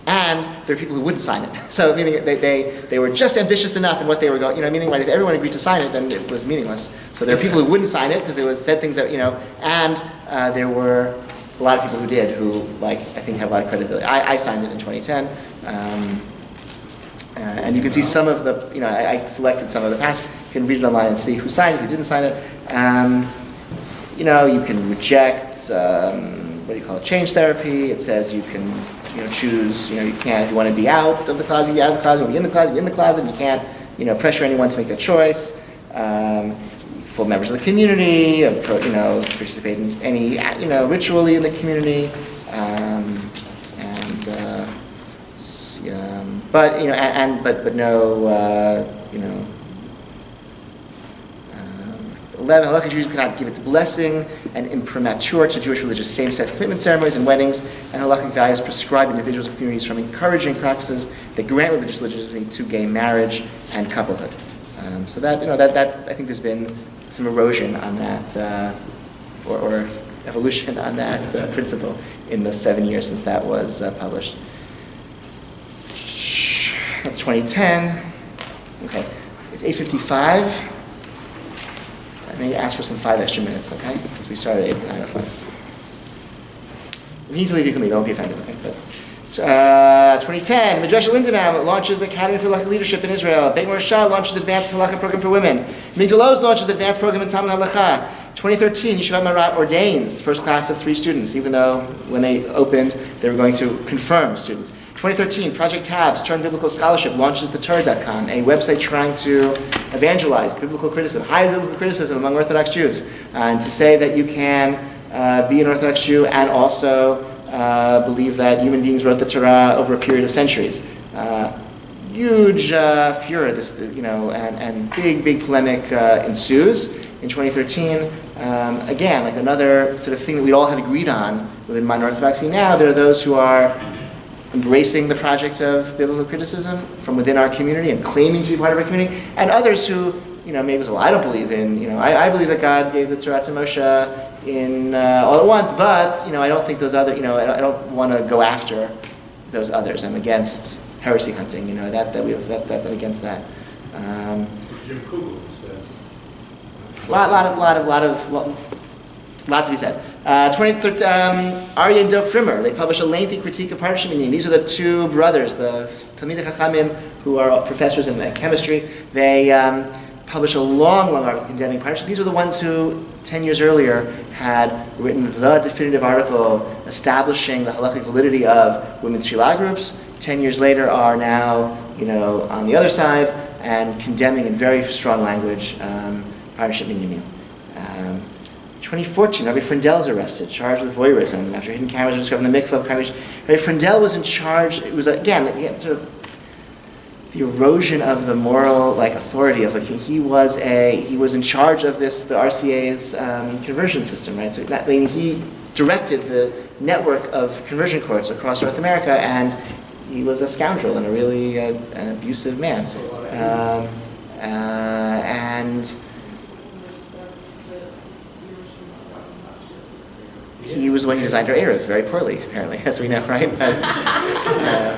And there are people who wouldn't sign it. So meaning they were just ambitious enough in what they were going, meaning like if everyone agreed to sign it, then it was meaningless. So there are people who wouldn't sign it because it said things that, and there were a lot of people who did, who I think have a lot of credibility. I signed it in 2010. And you can see some of the, I selected some of the passages. You can read it online and see who signed it, who didn't sign it. You can reject, change therapy. It says you can, choose, you can't, if you want to be out of the closet, be out of the closet. If you want to be in the closet, be in the closet. You can't, pressure anyone to make that choice. Full members of the community, participate in any, ritually in the community. But no, 11, halachic Judaism cannot give its blessing and imprimatur to Jewish religious same-sex commitment ceremonies and weddings, and halachic values prescribe individuals and communities from encouraging practices that grant religious legitimacy to gay marriage and couplehood. So that, I think there's been some erosion on that, or evolution on that principle in the 7 years since that was published. That's 2010. Okay, it's 8:55. I may ask for some 5 extra minutes, okay? Because we started at 8:05. If you need to leave, you can leave. I won't be offended, okay? But, 2010, Midrash Lindenbaum launches Academy for Halacha Leadership in Israel. Beit Shah launches Advanced Halacha Program for Women. Migdal Oz launches Advanced Program in Talmud Halacha. 2013, Yeshivat Marat ordains the first class of 3 students, even though when they opened, they were going to confirm students. 2013, Project Tabs, Turn Biblical Scholarship, launches thetorah.com, a website trying to evangelize biblical criticism, high biblical criticism among Orthodox Jews, and to say that you can be an Orthodox Jew and also believe that human beings wrote the Torah over a period of centuries. Huge furor, and big polemic ensues in 2013. Again, like another sort of thing that we all had agreed on within modern Orthodoxy. Now there are those who are embracing the project of biblical criticism from within our community and claiming to be part of our community, and others who, maybe say, well, I don't believe in, I believe that God gave the Torah to Moshe in all at once, but, I don't think those other, I don't want to go after those others. I'm against heresy hunting, I'm against that. Jim Kugel says. Lots to be said. 2013, Aryeh and Dov Frimmer, they publish a lengthy critique of partnership meaning. These are the 2 brothers, the Talmidei Chachamim, who are professors in chemistry. They publish a long article condemning partnership. These are the ones who 10 years earlier had written the definitive article establishing the halachic validity of women's tefillah groups. 10 years later are now, on the other side and condemning in very strong language partnership minyanim. 2014, Rabbi Frindel is arrested, charged with voyeurism after hidden cameras were discovered in the mikveh of congregation. Rabbi Frindel was in charge. It was again sort of the erosion of the moral authority of he was in charge of the RCA's conversion system, right? So he directed the network of conversion courts across North America, and he was a scoundrel and a really an abusive man, and. He was the one who designed our Eruv very poorly, apparently, as we know, right? I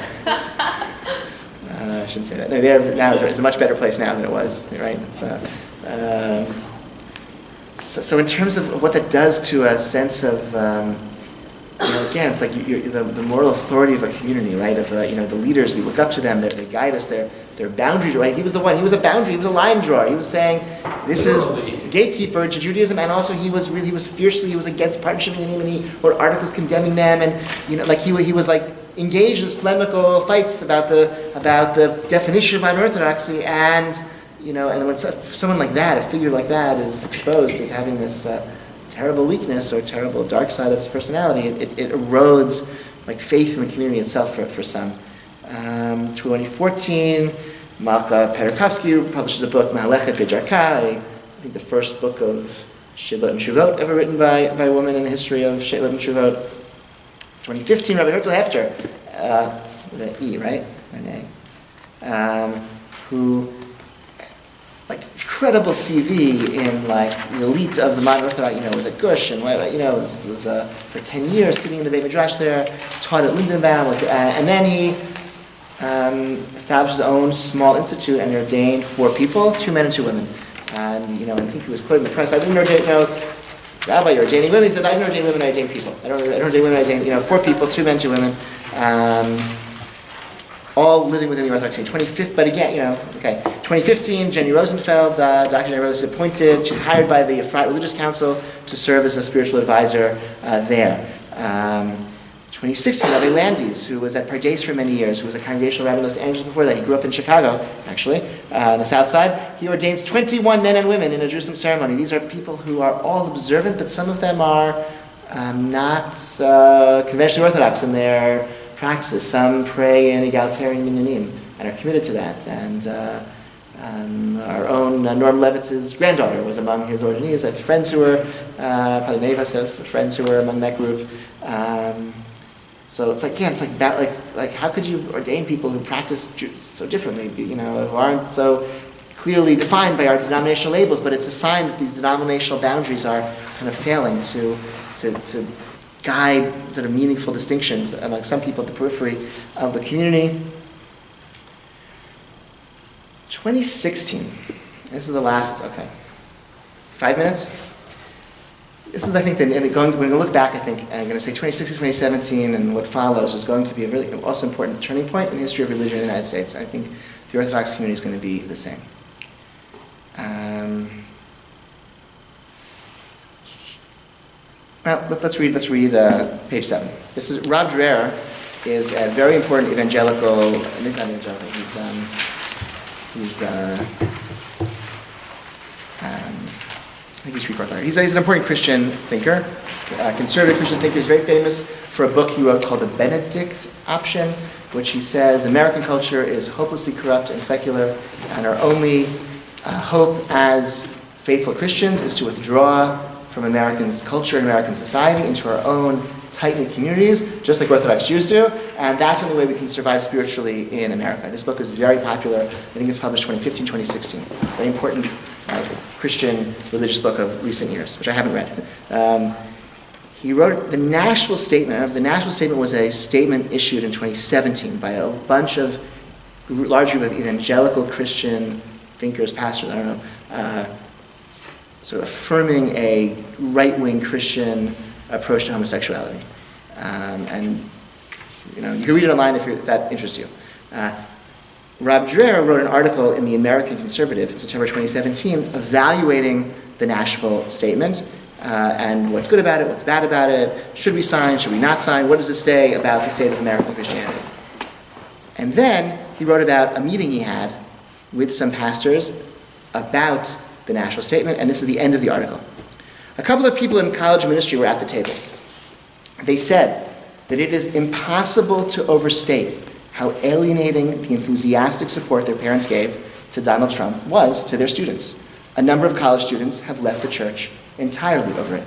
shouldn't say that. No, now it's a much better place now than it was, right? So in terms of what that does to a sense of, again, it's like the moral authority of a community, right? Of the leaders, we look up to them, they guide us, they're boundary drawers. He was the one. He was a boundary. He was a line drawer. He was saying, this is gatekeeper to Judaism, and also he was against partnership and he wrote articles condemning them, and he was like engaged in this polemical fights about the definition of modern Orthodoxy, and when someone like that, a figure like that, is exposed as having this terrible weakness or terrible dark side of his personality, it erodes like faith in the community itself for some. 2014, Malka Peterkovsky publishes a book, Mahalechet B'Darka, I think the first book of Sheilot and Shuvot ever written by a woman in the history of Sheilot and Shuvot. 2015, Rabbi Herzl Hefter, with an E, right? An A, who, incredible CV in the elite of the modern Orthodox, was at Gush and was for 10 years sitting in the Beit Midrash there, taught at Lindenbaum, and then he established his own small institute and ordained 4 people, 2 men and 2 women. And I think he was quoted in the press. I didn't ordain, Rabbi, you're ordaining women. He said, I don't ordain women, I ordain people. I don't ordain women, I ordain, 4 people, 2 men, 2 women. All living within the Orthodox community. 2015, Jenny Rosenfeld, Dr. Jenny Rosenfeld is appointed. She's hired by the Efrat Religious Council to serve as a spiritual advisor there. 2016, Rabbi Landis, who was at Pardes for many years, who was a congregational rabbi in Los Angeles before that. He grew up in Chicago, actually, on the south side. He ordains 21 men and women in a Jerusalem ceremony. These are people who are all observant, but some of them are not conventionally Orthodox in their practices. Some pray in egalitarian minyanim and are committed to that. And our own Norm Levitz's granddaughter was among his ordinees. I have friends who were, probably many of us have friends who were among that group. So it's how could you ordain people who practice so differently, who aren't so clearly defined by our denominational labels, but it's a sign that these denominational boundaries are kind of failing to guide sort of meaningful distinctions among some people at the periphery of the community. 2016. This is the last, 5 minutes? This is, I think, when we look back, I think, and I'm going to say 2016, 2017, and what follows is going to be a really also important turning point in the history of religion in the United States. I think the Orthodox community is going to be the same. Let's read page 7. This is Rob Dreher is a very important evangelical. He's not evangelical. I think he's Greek Orthodox. He's an important Christian thinker, conservative Christian thinker. He's very famous for a book he wrote called The Benedict Option, which he says American culture is hopelessly corrupt and secular, and our only hope as faithful Christians is to withdraw from American culture and American society into our own tight-knit communities, just like Orthodox Jews do, and that's the only way we can survive spiritually in America. This book is very popular. I think it's published 2015, 2016. Very important Christian religious book of recent years, which I haven't read. He wrote the Nashville Statement. The Nashville Statement was a statement issued in 2017 by a large group of evangelical Christian thinkers, pastors, I don't know, sort of affirming a right-wing Christian approach to homosexuality. And you can read it online if that interests you. Rob Dreher wrote an article in the American Conservative in September 2017 evaluating the Nashville Statement and what's good about it, what's bad about it, should we sign, should we not sign, what does it say about the state of American Christianity. And then he wrote about a meeting he had with some pastors about the Nashville Statement, and this is the end of the article. A couple of people in college ministry were at the table. They said that it is impossible to overstate how alienating the enthusiastic support their parents gave to Donald Trump was to their students. A number of college students have left the church entirely over it.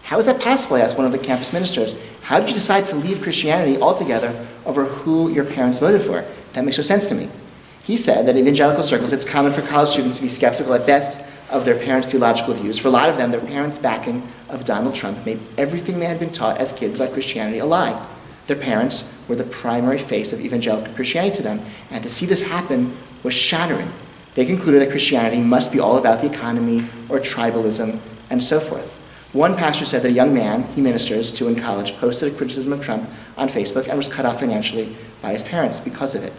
How is that possible? I asked one of the campus ministers. How did you decide to leave Christianity altogether over who your parents voted for? That makes no sense to me. He said that in evangelical circles, it's common for college students to be skeptical at best of their parents' theological views. For a lot of them, their parents' backing of Donald Trump made everything they had been taught as kids about Christianity a lie. Their parents were the primary face of evangelical Christianity to them, and to see this happen was shattering. They concluded that Christianity must be all about the economy or tribalism and so forth. One pastor said that a young man he ministers to in college posted a criticism of Trump on Facebook and was cut off financially by his parents because of it.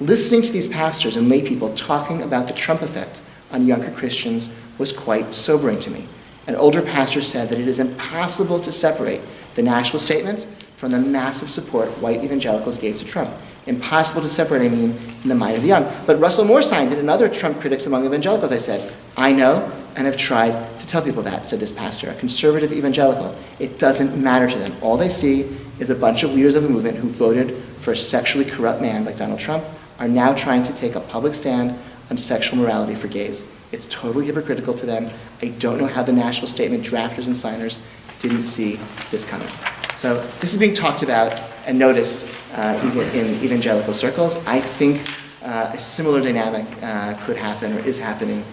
Listening to these pastors and lay people talking about the Trump effect on younger Christians was quite sobering to me. An older pastor said that it is impossible to separate the national statement from the massive support white evangelicals gave to Trump. Impossible to separate, I mean, in the mind of the young. But Russell Moore signed it, and other Trump critics among evangelicals, I said, I know and have tried to tell people that, said this pastor, a conservative evangelical. It doesn't matter to them. All they see is a bunch of leaders of a movement who voted for a sexually corrupt man like Donald Trump are now trying to take a public stand on sexual morality for gays. It's totally hypocritical to them. I don't know how the national statement drafters and signers didn't see this coming. So this is being talked about and noticed even in evangelical circles. I think a similar dynamic could happen or is happening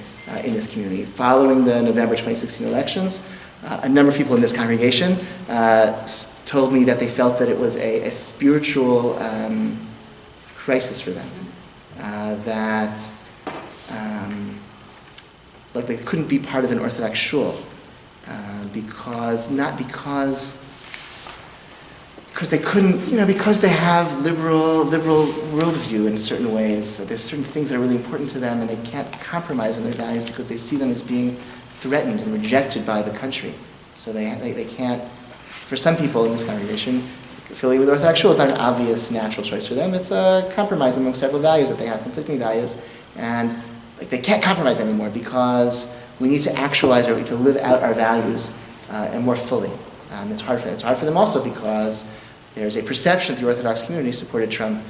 in this community. Following the November 2016 elections, a number of people in this congregation told me that they felt that it was a spiritual crisis for them. That like they couldn't be part of an Orthodox shul because they couldn't, because they have liberal worldview in certain ways. There's certain things that are really important to them, and they can't compromise on their values because they see them as being threatened and rejected by the country. So they can't. For some people in this congregation, affiliated with Orthodox shul is not an obvious natural choice for them. It's a compromise among several values that they have, conflicting values, and they can't compromise anymore because we need to actualize or to live out our values and more fully. It's hard for them. It's hard for them also because there's a perception that the Orthodox community supported Trump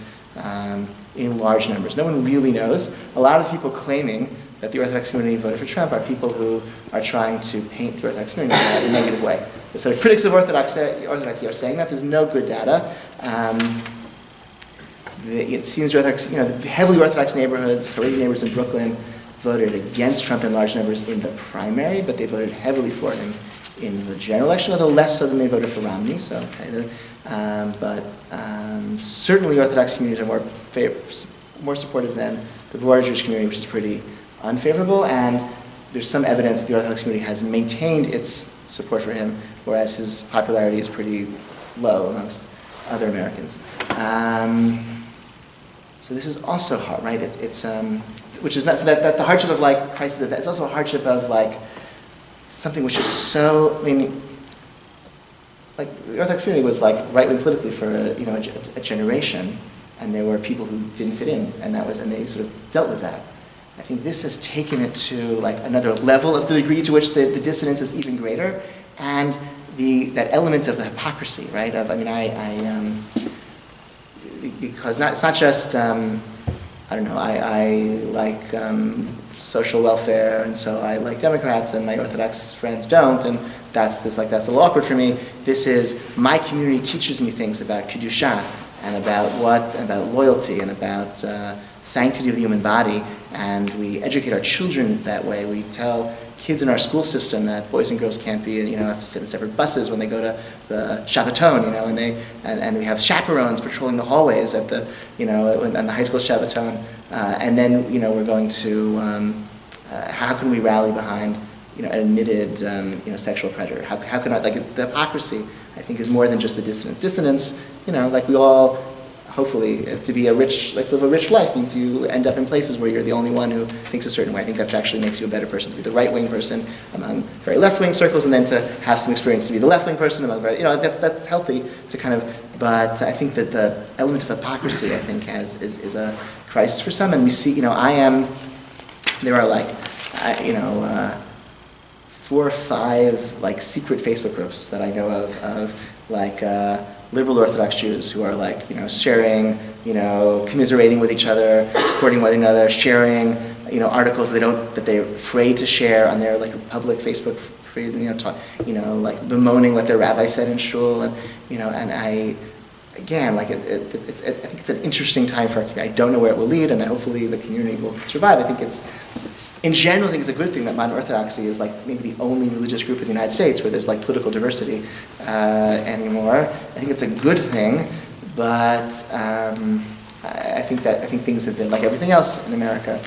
in large numbers. No one really knows. A lot of people claiming that the Orthodox community voted for Trump are people who are trying to paint the Orthodox community in a negative way. So critics of Orthodoxy are saying that there's no good data. It seems Orthodox, the heavily Orthodox neighborhoods, Haredi neighborhoods in Brooklyn, voted against Trump in large numbers in the primary, but they voted heavily for him in the general election, although less so than they voted for Romney. So, but certainly Orthodox communities are more supportive than the broader Jewish community, which is pretty unfavorable. And there's some evidence that the Orthodox community has maintained its support for him, whereas his popularity is pretty low amongst other Americans. So this is also hard, right? It's which is not so that the hardship of like crisis of that. It's also a hardship of like something which is so. I mean, like the Orthodox community was like right-wing politically for a generation, and there were people who didn't fit in, and they sort of dealt with that. I think this has taken it to like another level of the degree to which the dissonance is even greater, and that element of the hypocrisy, right? Because it's not just I like social welfare, and so I like Democrats, and my Orthodox friends don't, and that's a little awkward for me. This is my community teaches me things about kedusha and about loyalty and about sanctity of the human body, and we educate our children that way. We tell kids in our school system that boys and girls can't be, have to sit in separate buses when they go to the Shabbaton, and we have chaperones patrolling the hallways at the, on the high school Shabbaton, and then, we're going to, how can we rally behind, an admitted, sexual predator? How can the hypocrisy, I think, is more than just the dissonance. Dissonance, we all, hopefully, to live a rich life means you end up in places where you're the only one who thinks a certain way. I think that actually makes you a better person, to be the right-wing person among very left-wing circles, and then to have some experience to be the left-wing person among very, that's healthy to kind of, but I think that the element of hypocrisy, I think, is a crisis for some, and we see, there are 4 or 5 secret Facebook groups that I know of liberal Orthodox Jews who are sharing, commiserating with each other, supporting one another, sharing, articles that they're afraid to share on their public Facebook feeds, and bemoaning what their rabbi said in shul, and and I think it's an interesting time for our community. I don't know where it will lead, and hopefully the community will survive. I think in general, I think it's a good thing that modern Orthodoxy is maybe the only religious group in the United States where there's political diversity anymore. I think it's a good thing, but I think things have been, like everything else in America,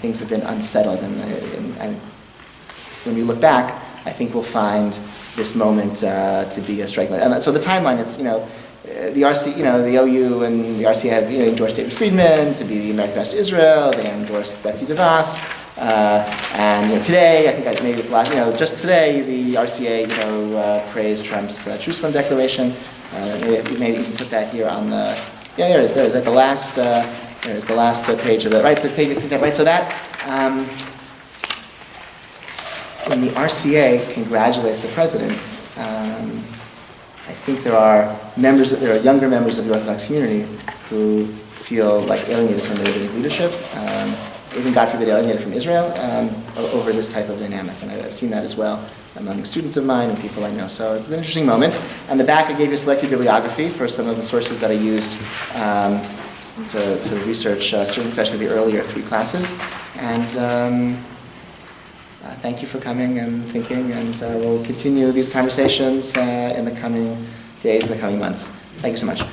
things have been unsettled, and when we look back, I think will find this moment to be a striking. And so the timeline, it's, the RC, the OU and the RCA have endorsed David Friedman to be the American Ambassador to Israel. They endorsed Betsy DeVos. And today, I think maybe it's last, just today, the RCA, praised Trump's Jerusalem declaration. Maybe you can put that here on the, there it is, at the last, there's the last page of it, right? So take it, right? So that, when the RCA congratulates the president, I think there are younger members of the Orthodox community who feel like alienated from the rabbinic leadership, even, God forbid, alienated from Israel over this type of dynamic. And I've seen that as well among students of mine and people I know. So it's an interesting moment. On the back, I gave you a selected bibliography for some of the sources that I used to research, especially the earlier 3 classes. And thank you for coming and thinking, and we'll continue these conversations in the coming days, in the coming months. Thank you so much.